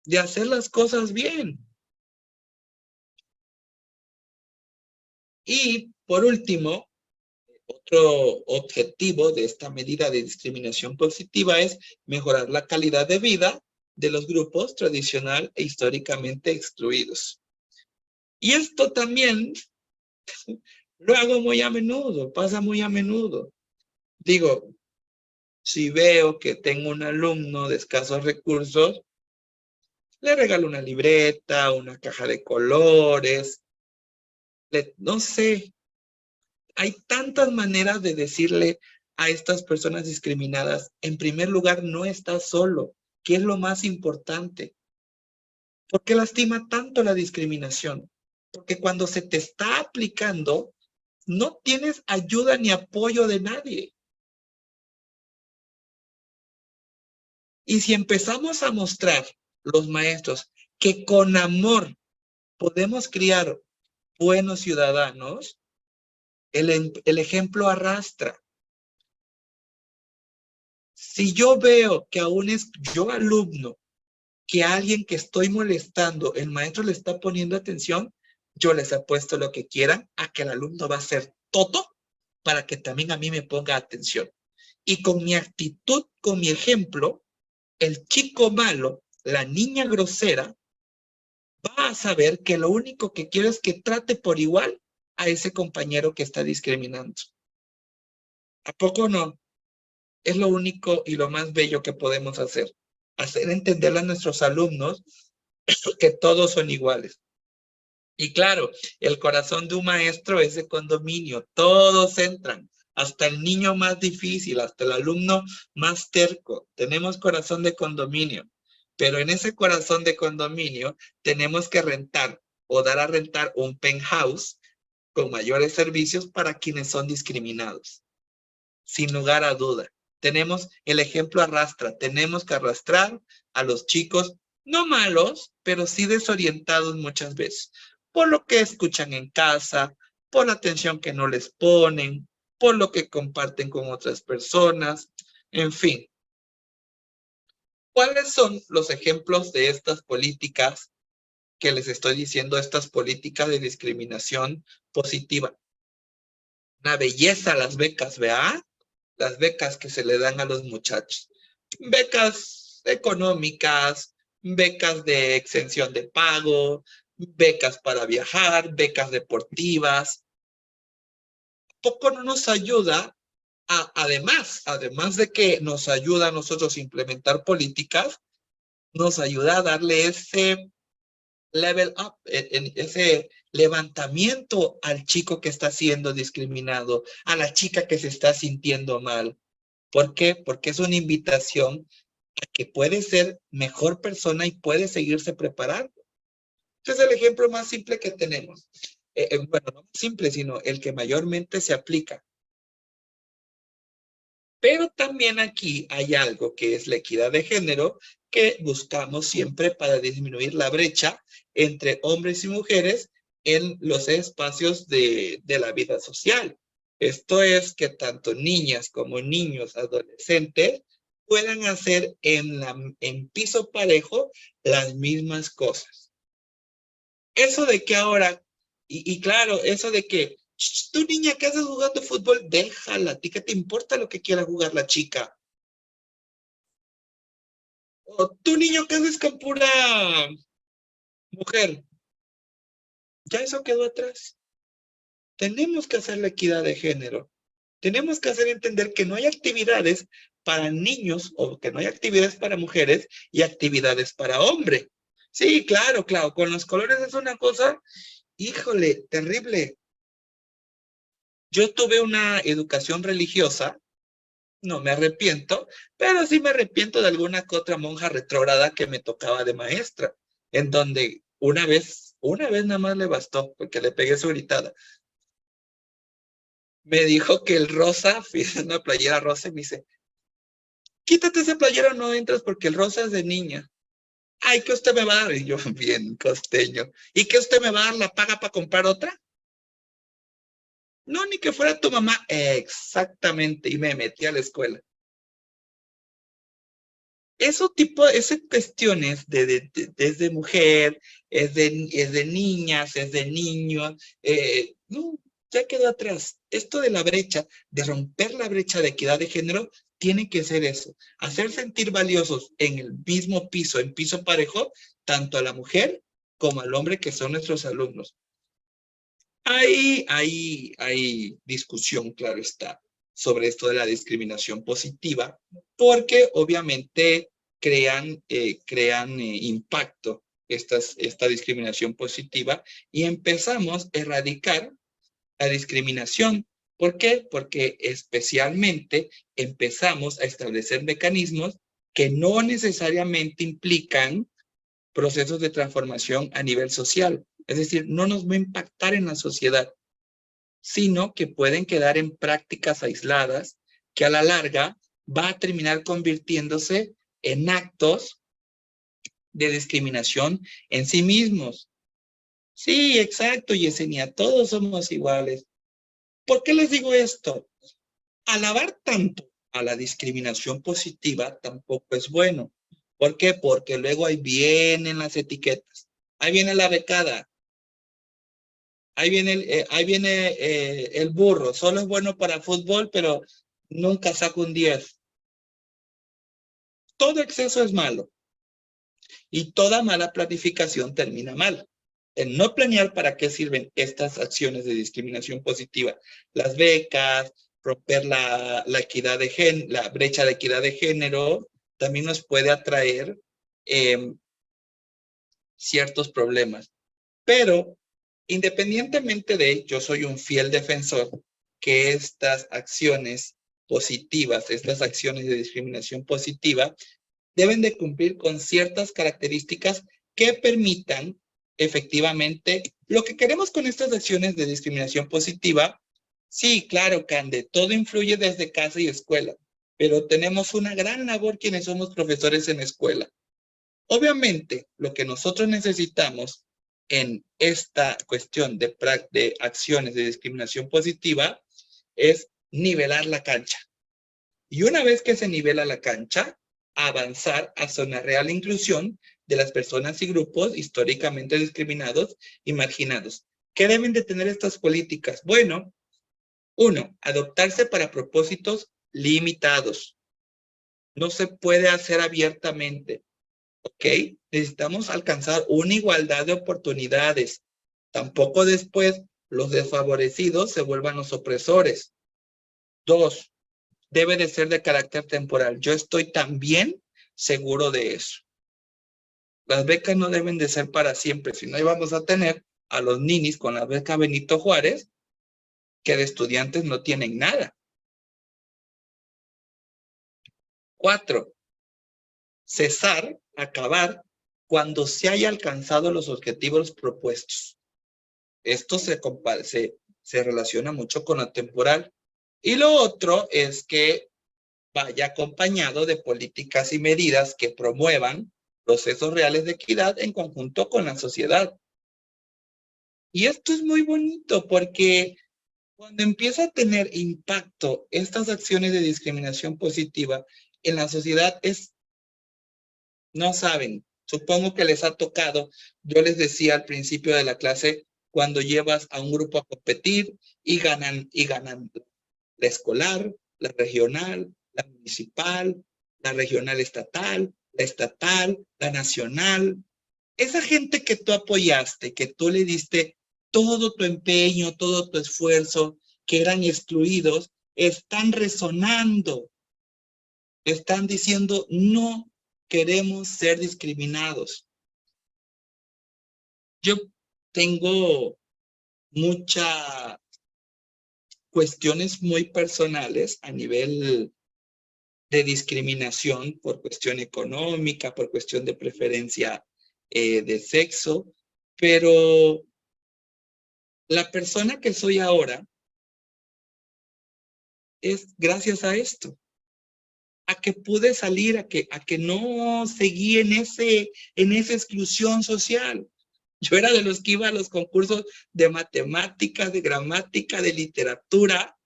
de hacer las cosas bien. Y por último, otro objetivo de esta medida de discriminación positiva es mejorar la calidad de vida de los grupos tradicional e históricamente excluidos. Y esto también lo hago muy a menudo, pasa muy a menudo. Digo, si veo que tengo un alumno de escasos recursos, le regalo una libreta, una caja de colores, no sé, hay tantas maneras de decirle a estas personas discriminadas, en primer lugar, no estás solo, que es lo más importante. ¿Por qué lastima tanto la discriminación? Porque cuando se te está aplicando, no tienes ayuda ni apoyo de nadie. Y si empezamos a mostrar, los maestros, que con amor podemos criar buenos ciudadanos, el ejemplo arrastra. Si yo veo que aún es yo alumno, que alguien que estoy molestando, el maestro le está poniendo atención, yo les apuesto lo que quieran a que el alumno va a hacer todo para que también a mí me ponga atención. Y con mi actitud, con mi ejemplo, el chico malo, la niña grosera, va a saber que lo único que quiero es que trate por igual a ese compañero que está discriminando. ¿A poco no? Es lo único y lo más bello que podemos hacer. Hacer entender a nuestros alumnos que todos son iguales. Y claro, el corazón de un maestro es de condominio. Todos entran, hasta el niño más difícil, hasta el alumno más terco. Tenemos corazón de condominio. Pero en ese corazón de condominio tenemos que rentar o dar a rentar un penthouse con mayores servicios para quienes son discriminados. Sin lugar a duda. Tenemos el ejemplo arrastra. Tenemos que arrastrar a los chicos, no malos, pero sí desorientados muchas veces, por lo que escuchan en casa, por la atención que no les ponen, por lo que comparten con otras personas, en fin. ¿Cuáles son los ejemplos de estas políticas que les estoy diciendo, estas políticas de discriminación positiva? Una belleza las becas, ¿verdad? Las becas que se le dan a los muchachos. Becas económicas, becas de exención de pago, becas para viajar, becas deportivas. ¿Poco no nos ayuda? Además de que nos ayuda a nosotros a implementar políticas, nos ayuda a darle ese level up, en ese levantamiento al chico que está siendo discriminado, a la chica que se está sintiendo mal. ¿Por qué? Porque es una invitación a que puede ser mejor persona y puede seguirse preparando. Ese es el ejemplo más simple que tenemos. Bueno, no simple, sino el que mayormente se aplica. Pero también aquí hay algo que es la equidad de género que buscamos siempre para disminuir la brecha entre hombres y mujeres en los espacios de la vida social. Esto es que tanto niñas como niños, adolescentes, puedan hacer en piso parejo las mismas cosas. Eso de que ahora, y claro, eso de que tú niña, ¿qué haces jugando fútbol? Déjala, ¿a ti qué te importa lo que quiera jugar la chica? O tú niño, ¿qué haces con pura mujer? Ya eso quedó atrás. Tenemos que hacer la equidad de género. Tenemos que hacer entender que no hay actividades para niños o que no hay actividades para mujeres y actividades para hombre. Sí, claro, claro, con los colores es una cosa, híjole, terrible. Yo tuve una educación religiosa no me arrepiento, pero sí me arrepiento de alguna que otra monja retrógrada que me tocaba de maestra, en donde una vez nada más le bastó, porque le pegué su gritada. Me dijo que el rosa, fui a una playera rosa y me dice, quítate esa playera, no entras porque el rosa es de niña. Ay, ¿qué usted me va a dar? Y yo, bien costeño. ¿Y qué usted me va a dar? ¿La paga para comprar otra? No, ni que fuera tu mamá. Exactamente, y me metí a la escuela. Esas cuestiones desde mujer, es de niñas, es de niños, no, ya quedó atrás. Esto de la brecha, de romper la brecha de equidad de género, tiene que ser eso, hacer sentir valiosos en el mismo piso, en piso parejo, tanto a la mujer como al hombre que son nuestros alumnos. Hay discusión, claro está, sobre esto de la discriminación positiva, porque obviamente crean impacto esta discriminación positiva y empezamos a erradicar la discriminación. ¿Por qué? Porque especialmente empezamos a establecer mecanismos que no necesariamente implican procesos de transformación a nivel social. Es decir, no nos va a impactar en la sociedad, sino que pueden quedar en prácticas aisladas que a la larga va a terminar convirtiéndose en actos de discriminación en sí mismos. Sí, exacto, Yesenia, todos somos iguales. ¿Por qué les digo esto? Alabar tanto a la discriminación positiva tampoco es bueno. ¿Por qué? Porque luego ahí vienen las etiquetas. Ahí viene la becada. Ahí viene el burro. Solo es bueno para fútbol, pero nunca saca un 10. Todo exceso es malo y toda mala planificación termina mal. En no planear para qué sirven estas acciones de discriminación positiva, las becas, romper equidad de la brecha de equidad de género, también nos puede atraer eh, ciertos problemas. Pero independientemente de, yo soy un fiel defensor que estas acciones positivas, estas acciones de discriminación positiva, deben de cumplir con ciertas características que permitan efectivamente lo que queremos con estas acciones de discriminación positiva. Sí, claro, Cande, todo influye desde casa y escuela, pero tenemos una gran labor quienes somos profesores en escuela. Obviamente, lo que nosotros necesitamos en esta cuestión de acciones de discriminación positiva es nivelar la cancha. Y una vez que se nivela la cancha, avanzar hacia una real inclusión de las personas y grupos históricamente discriminados y marginados. ¿Qué deben de tener estas políticas? Bueno, uno, adoptarse para propósitos limitados. No se puede hacer abiertamente. ¿Ok? Necesitamos alcanzar una igualdad de oportunidades. Tampoco después los desfavorecidos se vuelvan los opresores. Dos, debe de ser de carácter temporal. Yo estoy también seguro de eso. Las becas no deben de ser para siempre, si no íbamos a tener a los ninis con la beca Benito Juárez, que de estudiantes no tienen nada. 4, cesar, acabar, cuando se haya alcanzado los objetivos propuestos. Esto se relaciona mucho con lo temporal. Y lo otro es que vaya acompañado de políticas y medidas que promuevan procesos reales de equidad en conjunto con la sociedad. Y esto es muy bonito porque cuando empieza a tener impacto estas acciones de discriminación positiva en la sociedad no saben, supongo que les ha tocado, yo les decía al principio de la clase, cuando llevas a un grupo a competir y ganan la escolar, la regional, la municipal, la regional estatal, la nacional. Esa gente que tú apoyaste, que tú le diste todo tu empeño, todo tu esfuerzo, que eran excluidos, están resonando, están diciendo, no queremos ser discriminados. Yo tengo muchas cuestiones muy personales a nivel de discriminación por cuestión económica, por cuestión de preferencia de sexo, pero la persona que soy ahora es gracias a esto, a que pude salir, a que no seguí en esa exclusión social. Yo era de los que iba a los concursos de matemáticas, de gramática, de literatura,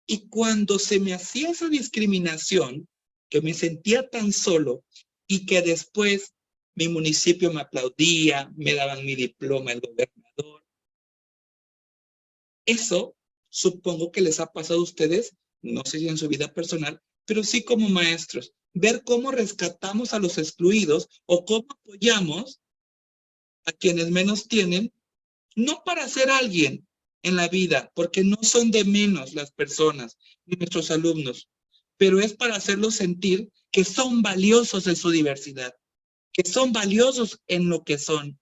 y cuando se me hacía esa discriminación, que me sentía tan solo, y que después mi municipio me aplaudía, me daban mi diploma el gobernador, eso supongo que les ha pasado a ustedes, no sé si en su vida personal, pero sí como maestros, ver cómo rescatamos a los excluidos o cómo apoyamos a quienes menos tienen, no para ser alguien en la vida, porque no son de menos las personas, ni nuestros alumnos, pero es para hacerlos sentir que son valiosos en su diversidad, que son valiosos en lo que son.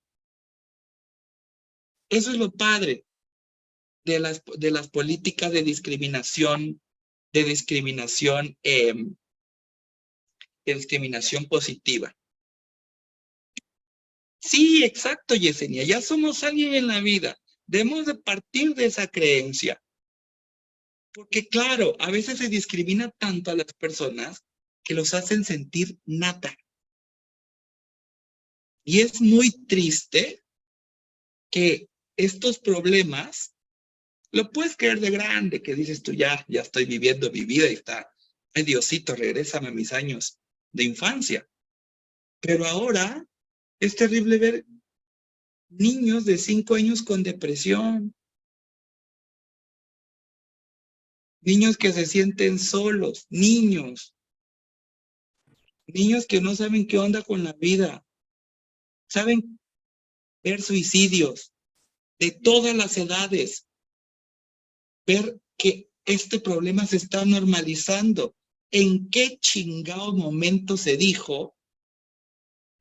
Eso es lo padre de las políticas de discriminación positiva. Sí, exacto, Yesenia, ya somos alguien en la vida. Debemos de partir de esa creencia. Porque claro, a veces se discrimina tanto a las personas que los hacen sentir nada. Y es muy triste que estos problemas lo puedes creer de grande, que dices tú, ya estoy viviendo mi vida y está, ay Diosito, regrésame a mis años de infancia. Pero ahora es terrible ver niños de 5 años con depresión, niños que se sienten solos, niños que no saben qué onda con la vida, saben ver suicidios de todas las edades, ver que este problema se está normalizando. ¿En qué chingado momento se dijo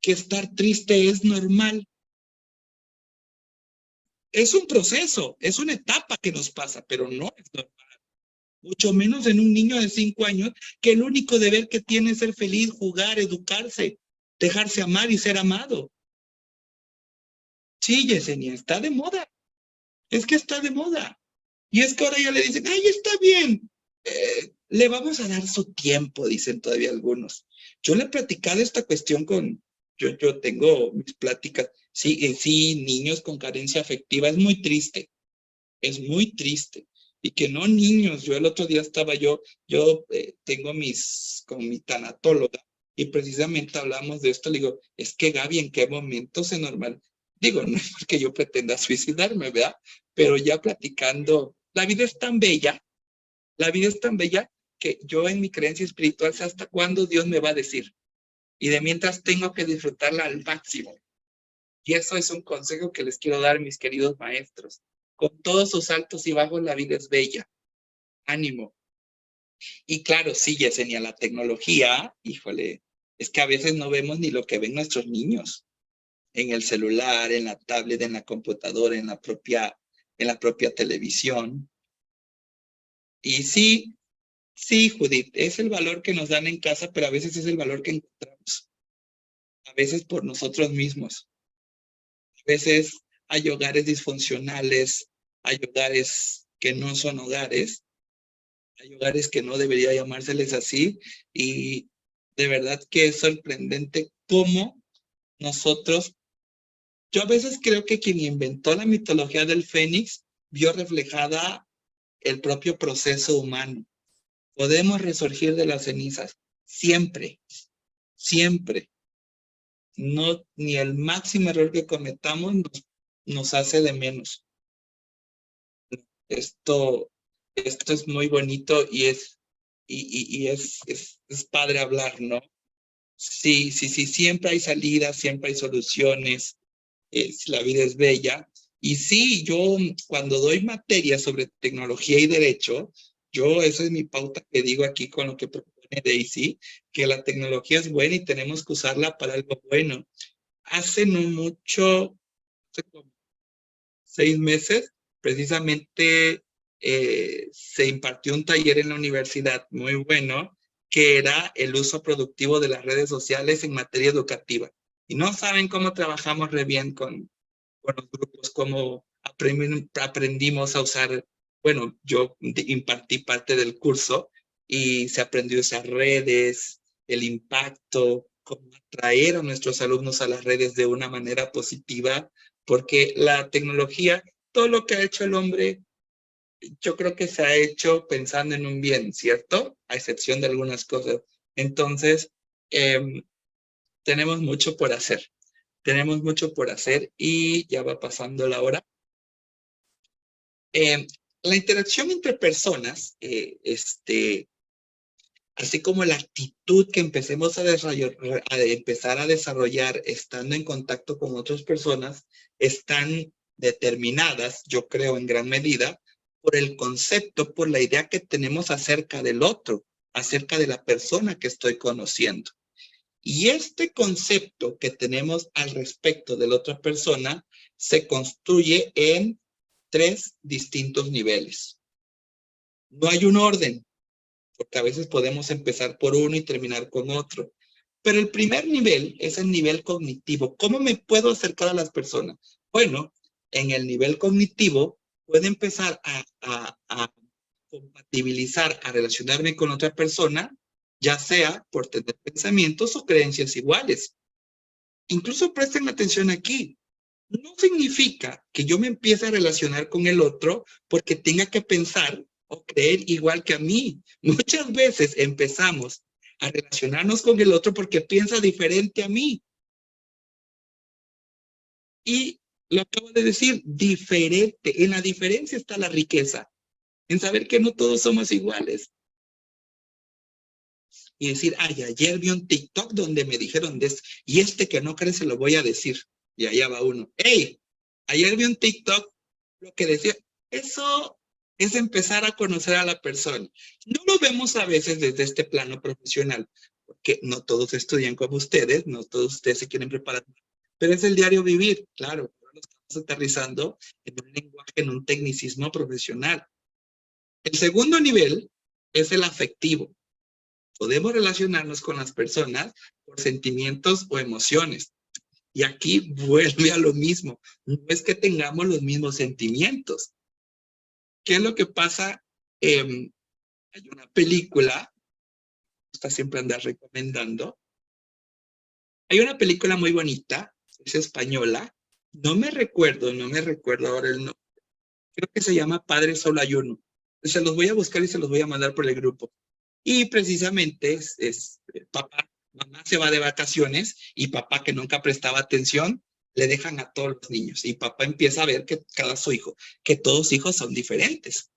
que estar triste es normal? Es un proceso, es una etapa que nos pasa, pero no es normal. Mucho menos en un niño de 5 años, que el único deber que tiene es ser feliz, jugar, educarse, dejarse amar y ser amado. Sí, Yesenia, está de moda. Es que está de moda. Y es que ahora ya le dicen, ay, está bien. Le vamos a dar su tiempo, dicen todavía algunos. Yo le he platicado esta cuestión yo tengo mis pláticas. Sí, sí, niños con carencia afectiva, es muy triste. Es muy triste. Y que no niños, yo el otro día estaba tengo con mi tanatóloga y precisamente hablamos de esto, le digo, es que Gaby, ¿en qué momento se normal? Digo, no es porque yo pretenda suicidarme, ¿verdad? Pero ya platicando, la vida es tan bella que yo en mi creencia espiritual sé hasta cuándo Dios me va a decir. Y de mientras tengo que disfrutarla al máximo. Y eso es un consejo que les quiero dar, mis queridos maestros. Con todos sus altos y bajos, la vida es bella. Ánimo. Y claro, sí, Yesenia, la tecnología, híjole, es que a veces no vemos ni lo que ven nuestros niños en el celular, en la tablet, en la computadora, en la propia televisión. Y sí, sí, Judith, es el valor que nos dan en casa, pero a veces es el valor que encontramos. A veces por nosotros mismos. A veces hay hogares disfuncionales, hay hogares que no son hogares, hay hogares que no debería llamárseles así, y de verdad que es sorprendente cómo nosotros, yo a veces creo que quien inventó la mitología del Fénix vio reflejada el propio proceso humano. Podemos resurgir de las cenizas, siempre, siempre. No, ni el máximo error que cometamos nos hace de menos. Esto, esto es muy bonito y es padre hablar, ¿no? Sí, sí, sí, siempre hay salidas, siempre hay soluciones, la vida es bella. Y sí, yo cuando doy materia sobre tecnología y derecho, esa es mi pauta que digo aquí con lo que propone Daisy, que la tecnología es buena y tenemos que usarla para algo bueno. Hace no mucho, hace como 6 meses, precisamente se impartió un taller en la universidad muy bueno que era el uso productivo de las redes sociales en materia educativa. Y no saben cómo trabajamos re bien con los grupos, cómo aprendimos a usar, bueno, yo impartí parte del curso y se aprendió a usar redes, el impacto, cómo atraer a nuestros alumnos a las redes de una manera positiva, porque la tecnología, todo lo que ha hecho el hombre, yo creo que se ha hecho pensando en un bien, ¿cierto? A excepción de algunas cosas. Entonces, tenemos mucho por hacer. Tenemos mucho por hacer y ya va pasando la hora. La interacción entre personas, así como la actitud que empecemos a empezar a desarrollar estando en contacto con otras personas, están determinadas, yo creo, en gran medida, por el concepto, por la idea que tenemos acerca del otro, acerca de la persona que estoy conociendo. Y este concepto que tenemos al respecto de la otra persona se construye en 3 distintos niveles. No hay un orden, porque a veces podemos empezar por uno y terminar con otro. Pero el primer nivel es el nivel cognitivo. ¿Cómo me puedo acercar a las personas? Bueno, en el nivel cognitivo puedo empezar a compatibilizar, a relacionarme con otra persona, ya sea por tener pensamientos o creencias iguales. Incluso presten atención aquí. No significa que yo me empiece a relacionar con el otro porque tenga que pensar o creer igual que a mí. Muchas veces empezamos a relacionarnos con el otro porque piensa diferente a mí. Y lo acabo de decir, diferente. En la diferencia está la riqueza. En saber que no todos somos iguales. Y decir, ay, ayer vi un TikTok donde me dijeron de esto, y este que no cree se lo voy a decir. Y allá va uno. ¡Hey! Ayer vi un TikTok, lo que decía, eso es empezar a conocer a la persona. No lo vemos a veces desde este plano profesional, porque no todos estudian como ustedes, no todos ustedes se quieren preparar, pero es el diario vivir, claro, lo estamos aterrizando en un lenguaje, en un tecnicismo profesional. El segundo nivel es el afectivo. Podemos relacionarnos con las personas por sentimientos o emociones. Y aquí vuelve a lo mismo. No es que tengamos los mismos sentimientos. ¿Qué es lo que pasa? Hay una película, está siempre andar recomendando. Hay una película muy bonita, es española. No me recuerdo ahora el nombre. Creo que se llama Padre Solo hay uno. Se los voy a buscar y se los voy a mandar por el grupo. Y precisamente papá, mamá se va de vacaciones y papá, que nunca prestaba atención, le dejan a todos los niños. Y papá empieza a ver que cada su hijo, que todos hijos son diferentes.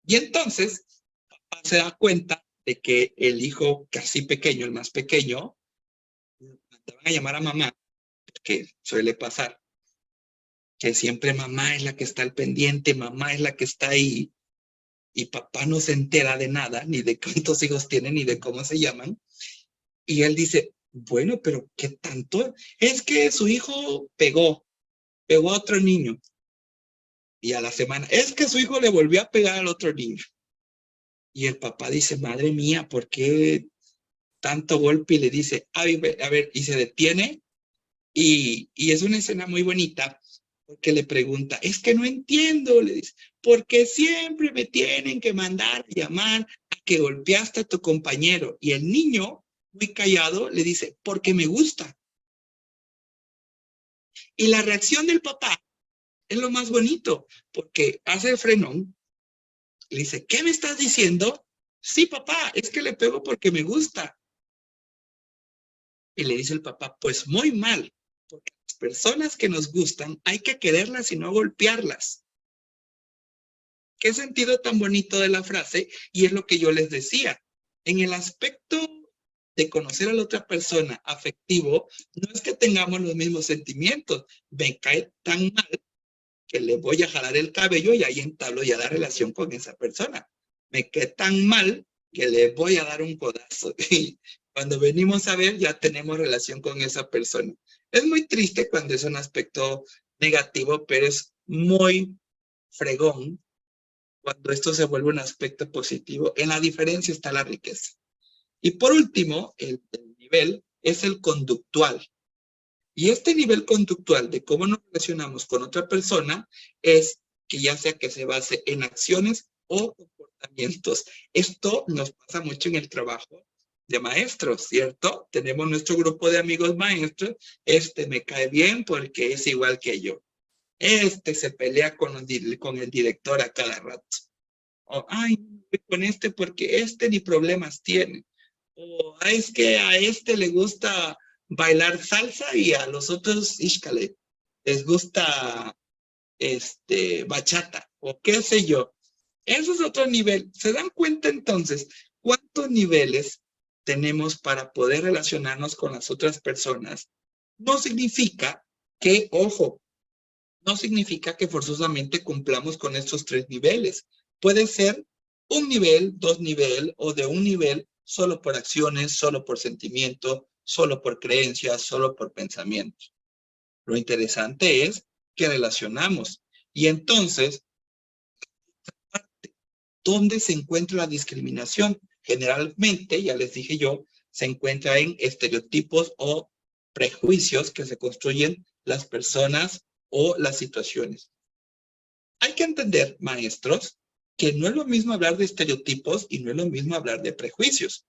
Y entonces papá se da cuenta de que el hijo casi pequeño, el más pequeño, mandaban a llamar a mamá, que suele pasar, que siempre mamá es la que está al pendiente, mamá es la que está ahí, y papá no se entera de nada, ni de cuántos hijos tiene, ni de cómo se llaman. Y él dice, bueno, pero ¿qué tanto? Es que su hijo pegó a otro niño. Y a la semana, es que su hijo le volvió a pegar al otro niño. Y el papá dice, madre mía, ¿por qué tanto golpe? Y le dice, a ver, y se detiene. Y es una escena muy bonita, porque le pregunta, es que no entiendo, le dice, porque siempre me tienen que mandar a llamar a que golpeaste a tu compañero. Y el niño, muy callado, le dice, porque me gusta. Y la reacción del papá es lo más bonito, porque hace el frenón, le dice, ¿qué me estás diciendo? Sí, papá, es que le pego porque me gusta. Y le dice el papá, pues muy mal, porque las personas que nos gustan hay que quererlas y no golpearlas. Qué sentido tan bonito de la frase, y es lo que yo les decía. En el aspecto de conocer a la otra persona afectivo, no es que tengamos los mismos sentimientos. Me cae tan mal que le voy a jalar el cabello y ahí entablo ya la relación con esa persona. Me cae tan mal que le voy a dar un codazo. Y cuando venimos a ver, ya tenemos relación con esa persona. Es muy triste cuando es un aspecto negativo, pero es muy fregón cuando esto se vuelve un aspecto positivo. En la diferencia está la riqueza. Y por último, el nivel es el conductual. Y este nivel conductual de cómo nos relacionamos con otra persona es que ya sea que se base en acciones o comportamientos. Esto nos pasa mucho en el trabajo de maestros, ¿cierto? Tenemos nuestro grupo de amigos maestros. Este me cae bien porque es igual que yo. Este se pelea con el director a cada rato. O, ay, con este porque este ni problemas tiene. O es que a este le gusta bailar salsa y a los otros, íxcale, les gusta bachata o qué sé yo. Eso es otro nivel. ¿Se dan cuenta entonces cuántos niveles tenemos para poder relacionarnos con las otras personas? No significa que, ojo, no significa que forzosamente cumplamos con estos 3 niveles. Puede ser un nivel, 2 niveles o de un nivel solo por acciones, solo por sentimiento, solo por creencias, solo por pensamientos. Lo interesante es que relacionamos. Y entonces, ¿dónde se encuentra la discriminación? Generalmente, ya les dije yo, se encuentra en estereotipos o prejuicios que se construyen las personas o las situaciones. Hay que entender, maestros, que no es lo mismo hablar de estereotipos y no es lo mismo hablar de prejuicios.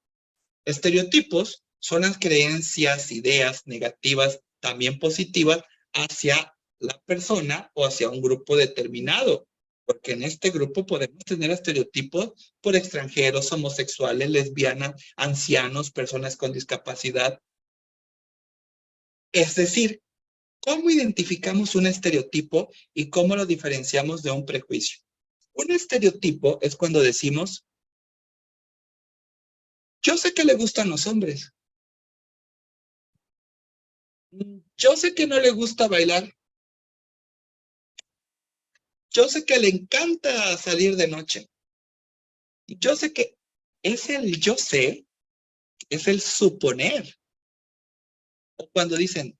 Estereotipos son las creencias, ideas negativas, también positivas, hacia la persona o hacia un grupo determinado. Porque en este grupo podemos tener estereotipos por extranjeros, homosexuales, lesbianas, ancianos, personas con discapacidad. Es decir, ¿cómo identificamos un estereotipo y cómo lo diferenciamos de un prejuicio? Un estereotipo es cuando decimos, yo sé que le gustan los hombres. Yo sé que no le gusta bailar. Yo sé que le encanta salir de noche. Yo sé que es el yo sé, es el suponer. O cuando dicen,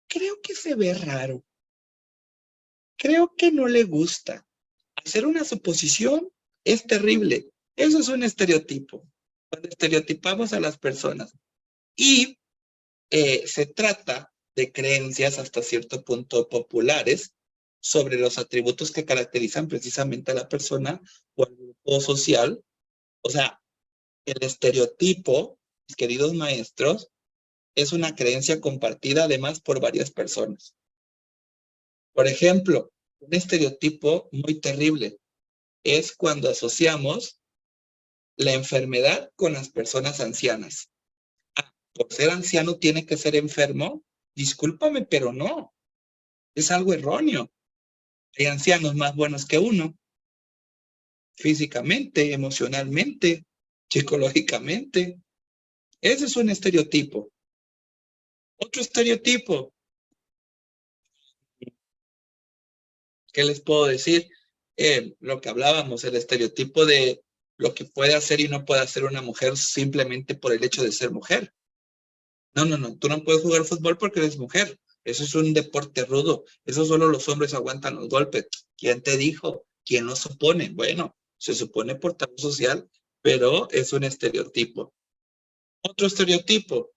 creo que se ve raro. Creo que no le gusta. Hacer una suposición es terrible. Eso es un estereotipo. Cuando estereotipamos a las personas. Y se trata de creencias hasta cierto punto populares sobre los atributos que caracterizan precisamente a la persona o al grupo social. O sea, el estereotipo, mis queridos maestros, es una creencia compartida además por varias personas. Por ejemplo, un estereotipo muy terrible es cuando asociamos la enfermedad con las personas ancianas. Por ser anciano tiene que ser enfermo. Discúlpame, pero no. Es algo erróneo. Hay ancianos más buenos que uno, físicamente, emocionalmente, psicológicamente. Ese es un estereotipo. Otro estereotipo, ¿qué les puedo decir? Lo que hablábamos, el estereotipo de lo que puede hacer y no puede hacer una mujer simplemente por el hecho de ser mujer. No, no, no, tú no puedes jugar fútbol porque eres mujer. Eso es un deporte rudo. Eso solo los hombres aguantan los golpes. ¿Quién te dijo? ¿Quién lo supone? Bueno, se supone por tabú social, pero es un estereotipo. Otro estereotipo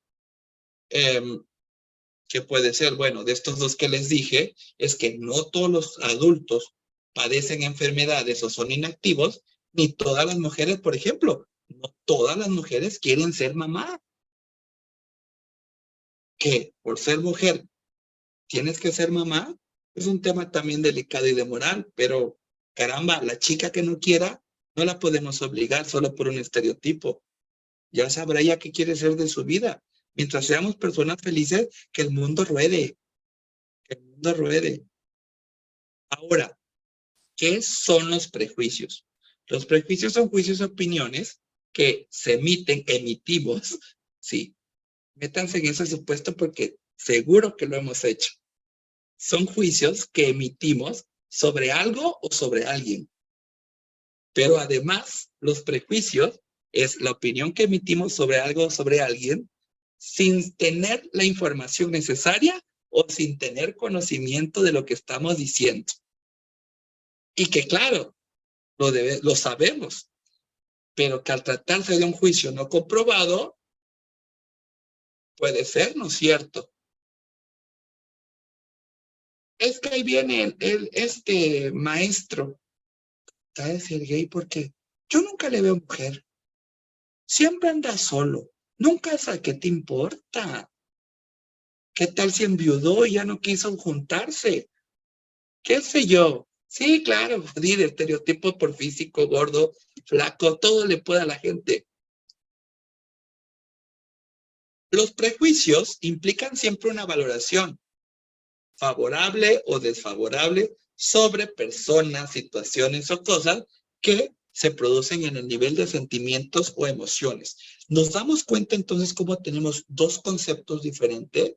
que puede ser, bueno, de estos 2 que les dije, es que no todos los adultos padecen enfermedades o son inactivos, ni todas las mujeres, por ejemplo, no todas las mujeres quieren ser mamá. Que por ser mujer tienes que ser mamá, es un tema también delicado y de moral, pero caramba, la chica que no quiera, no la podemos obligar solo por un estereotipo. Ya sabrá ella qué quiere ser de su vida. Mientras seamos personas felices, que el mundo ruede, que el mundo ruede. Ahora, ¿qué son los prejuicios? Los prejuicios son juicios y opiniones que se emitimos, sí. Métanse en ese supuesto porque seguro que lo hemos hecho. Son juicios que emitimos sobre algo o sobre alguien. Pero además, los prejuicios es la opinión que emitimos sobre algo o sobre alguien sin tener la información necesaria o sin tener conocimiento de lo que estamos diciendo. Y que claro, lo sabemos, pero que al tratarse de un juicio no comprobado, puede ser, ¿no es cierto? Es que ahí viene este maestro, está a decir gay porque yo nunca le veo mujer. Siempre anda solo. Nunca sabe qué te importa. ¿Qué tal si enviudó y ya no quiso juntarse? ¿Qué sé yo? Sí, claro, de estereotipos por físico, gordo, flaco, todo le puede a la gente. Los prejuicios implican siempre una valoración, favorable o desfavorable, sobre personas, situaciones o cosas que se producen en el nivel de sentimientos o emociones. Nos damos cuenta entonces cómo tenemos dos conceptos diferentes.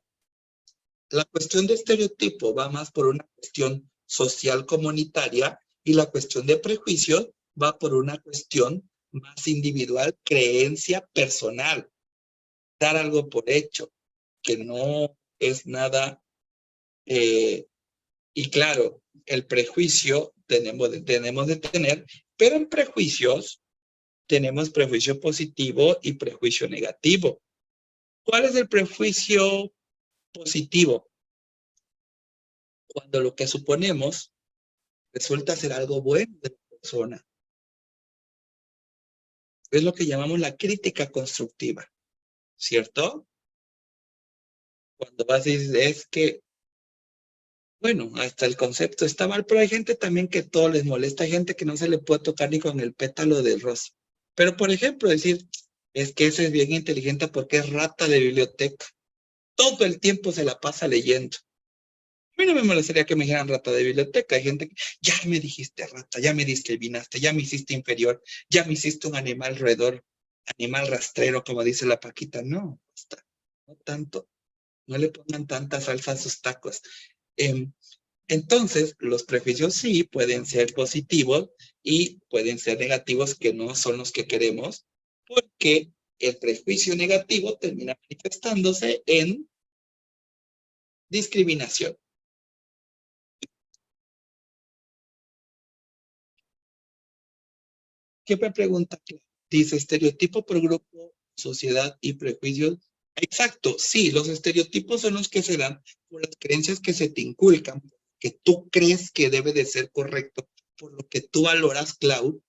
La cuestión de estereotipo va más por una cuestión social comunitaria y la cuestión de prejuicio va por una cuestión más individual, creencia personal, dar algo por hecho, que no es nada. Y claro, el prejuicio tenemos de tener, pero en prejuicios tenemos prejuicio positivo y prejuicio negativo. ¿Cuál es el prejuicio positivo? Cuando lo que suponemos resulta ser algo bueno de la persona. Es lo que llamamos la crítica constructiva, ¿cierto? Cuando vas y dices, es que, bueno, hasta el concepto está mal, pero hay gente también que todo les molesta, hay gente que no se le puede tocar ni con el pétalo de rosa. Pero, por ejemplo, decir, es que ese es bien inteligente porque es rata de biblioteca. Todo el tiempo se la pasa leyendo. A mí no me molestaría que me dijeran rata de biblioteca. Hay gente que, ya me dijiste rata, ya me discriminaste, ya me hiciste inferior, ya me hiciste un animal roedor, animal rastrero, como dice la Paquita. No, basta, no tanto. No le pongan tanta salsa a sus tacos. Entonces, los prejuicios sí pueden ser positivos y pueden ser negativos, que no son los que queremos, porque el prejuicio negativo termina manifestándose en discriminación. ¿Qué me pregunta? Dice estereotipo por grupo, sociedad y prejuicios. Exacto, sí, los estereotipos son los que se dan por las creencias que se te inculcan, que tú crees que debe de ser correcto, por lo que tú valoras, Clau,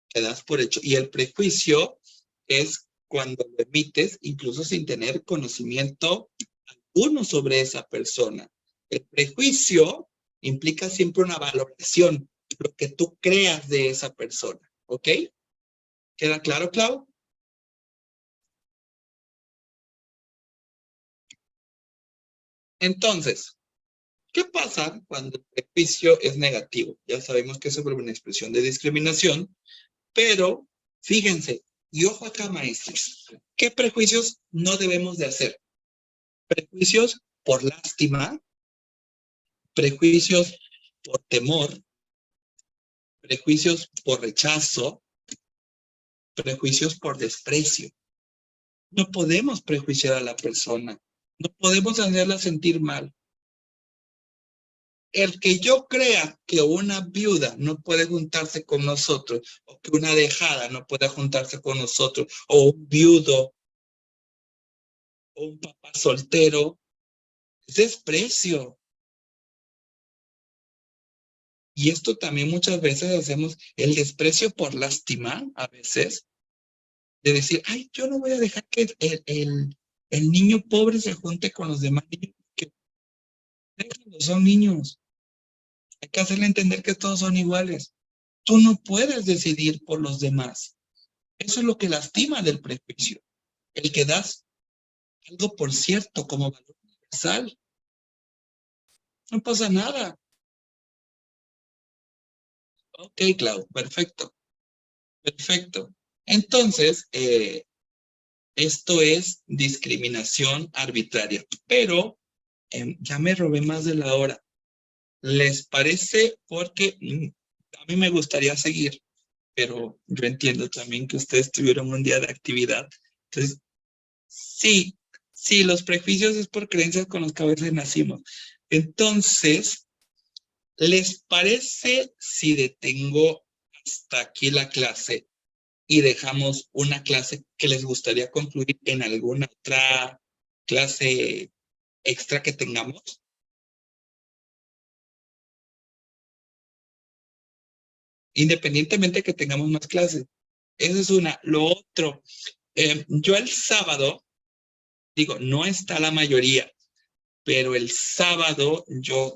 que das por hecho. Y el prejuicio es cuando lo emites, incluso sin tener conocimiento alguno sobre esa persona. El prejuicio implica siempre una valoración, lo que tú creas de esa persona. ¿Ok? ¿Queda claro, Clau? Entonces, ¿qué pasa cuando el prejuicio es negativo? Ya sabemos que es sobre una expresión de discriminación, pero fíjense, y ojo acá, maestros, ¿qué prejuicios no debemos de hacer? Prejuicios por lástima, prejuicios por temor, prejuicios por rechazo, prejuicios por desprecio. No podemos prejuiciar a la persona, no podemos hacerla sentir mal. El que yo crea que una viuda no puede juntarse con nosotros, o que una dejada no puede juntarse con nosotros, o un viudo, o un papá soltero, es desprecio. Y esto también muchas veces hacemos el desprecio por lastimar, a veces, de decir, ay, yo no voy a dejar que el niño pobre se junte con los demás niños, que déjenlo, son niños. Hay que hacerle entender que todos son iguales. Tú no puedes decidir por los demás. Eso es lo que lastima del prejuicio. El que das algo por cierto como valor universal. No pasa nada. Ok, Clau, perfecto. Perfecto. Entonces, esto es discriminación arbitraria. Pero ya me robé más de la hora. ¿Les parece? Porque a mí me gustaría seguir, pero yo entiendo también que ustedes tuvieron un día de actividad. Entonces, sí, sí, los prejuicios es por creencias con las que a veces nacimos. Entonces, ¿les parece si detengo hasta aquí la clase? y dejamos una clase que les gustaría concluir en alguna otra clase extra que tengamos. Independientemente que tengamos más clases. Esa es una. Lo otro, yo el sábado, digo, no está la mayoría, pero el sábado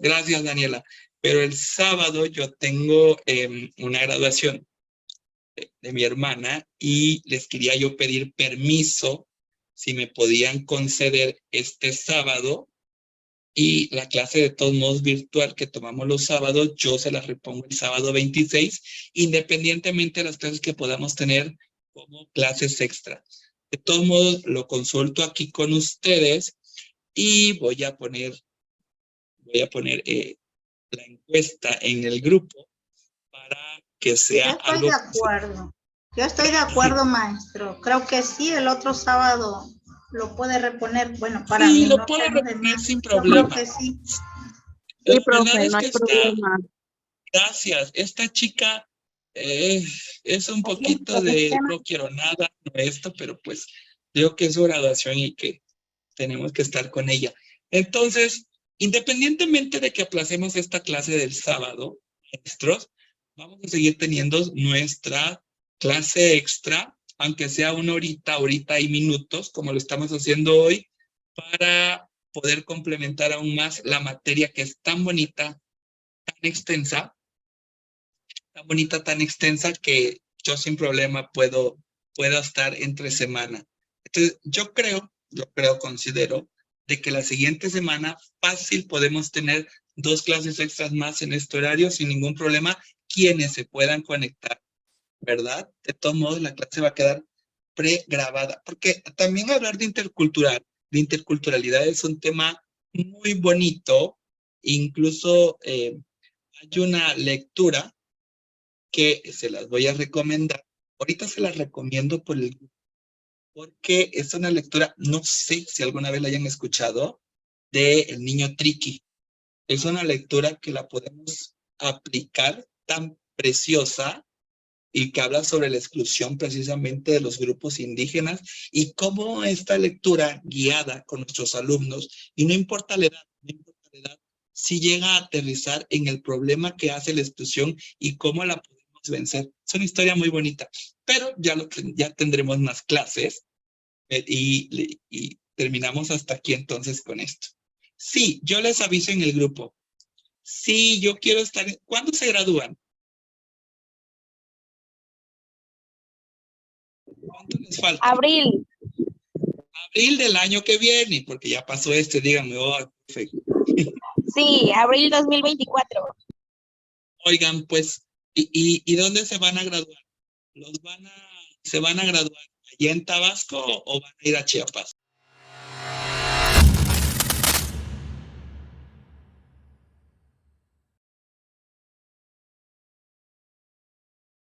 gracias Daniela, pero el sábado yo tengo una graduación de mi hermana y les quería yo pedir permiso si me podían conceder este sábado y la clase de todos modos virtual que tomamos los sábados, yo se las repongo el sábado 26, independientemente de las clases que podamos tener como clases extra. De todos modos, lo consulto aquí con ustedes y voy a poner la encuesta en el grupo para que sea algo. Yo estoy de acuerdo. Yo estoy de acuerdo, maestro. Creo que sí, el otro sábado lo puede reponer. Bueno, para mí. Sí, lo no puede sé los reponer demás. sin Yo problema. creo que sí. La Sí, verdad profe, es no que hay problema. gracias. Esta chica es un poquito de no quiero nada, no esto, pero pues digo que es su graduación y que tenemos que estar con ella. Entonces, independientemente de que aplacemos esta clase del sábado, maestros, vamos a seguir teniendo nuestra clase extra, aunque sea una horita y minutos, como lo estamos haciendo hoy, para poder complementar aún más la materia que es tan bonita, tan extensa, tan extensa que yo sin problema puedo estar entre semana. Entonces, considero de que la siguiente semana fácil podemos tener 2 clases extras más en este horario sin ningún problema, quienes se puedan conectar, ¿verdad? De todos modos, la clase va a quedar pregrabada, porque también hablar de interculturalidad es un tema muy bonito. Incluso hay una lectura que se las voy a recomendar. Ahorita se las recomiendo porque es una lectura, no sé si alguna vez la hayan escuchado, de El niño Triqui. Es una lectura que la podemos aplicar tan preciosa y que habla sobre la exclusión precisamente de los grupos indígenas y cómo esta lectura guiada con nuestros alumnos, y no importa la edad, si llega a aterrizar en el problema que hace la exclusión y cómo la podemos vencer. Es una historia muy bonita, pero ya tendremos más clases y terminamos hasta aquí entonces con esto. Sí, yo les aviso en el grupo. Sí, yo quiero estar. ¿Cuándo se gradúan? ¿Cuánto les falta? Abril. Abril del año que viene, porque ya pasó díganme, oh, perfecto. Sí, abril 2024. Oigan, pues, ¿y dónde se van a graduar? ¿Se van a graduar allá en Tabasco o van a ir a Chiapas?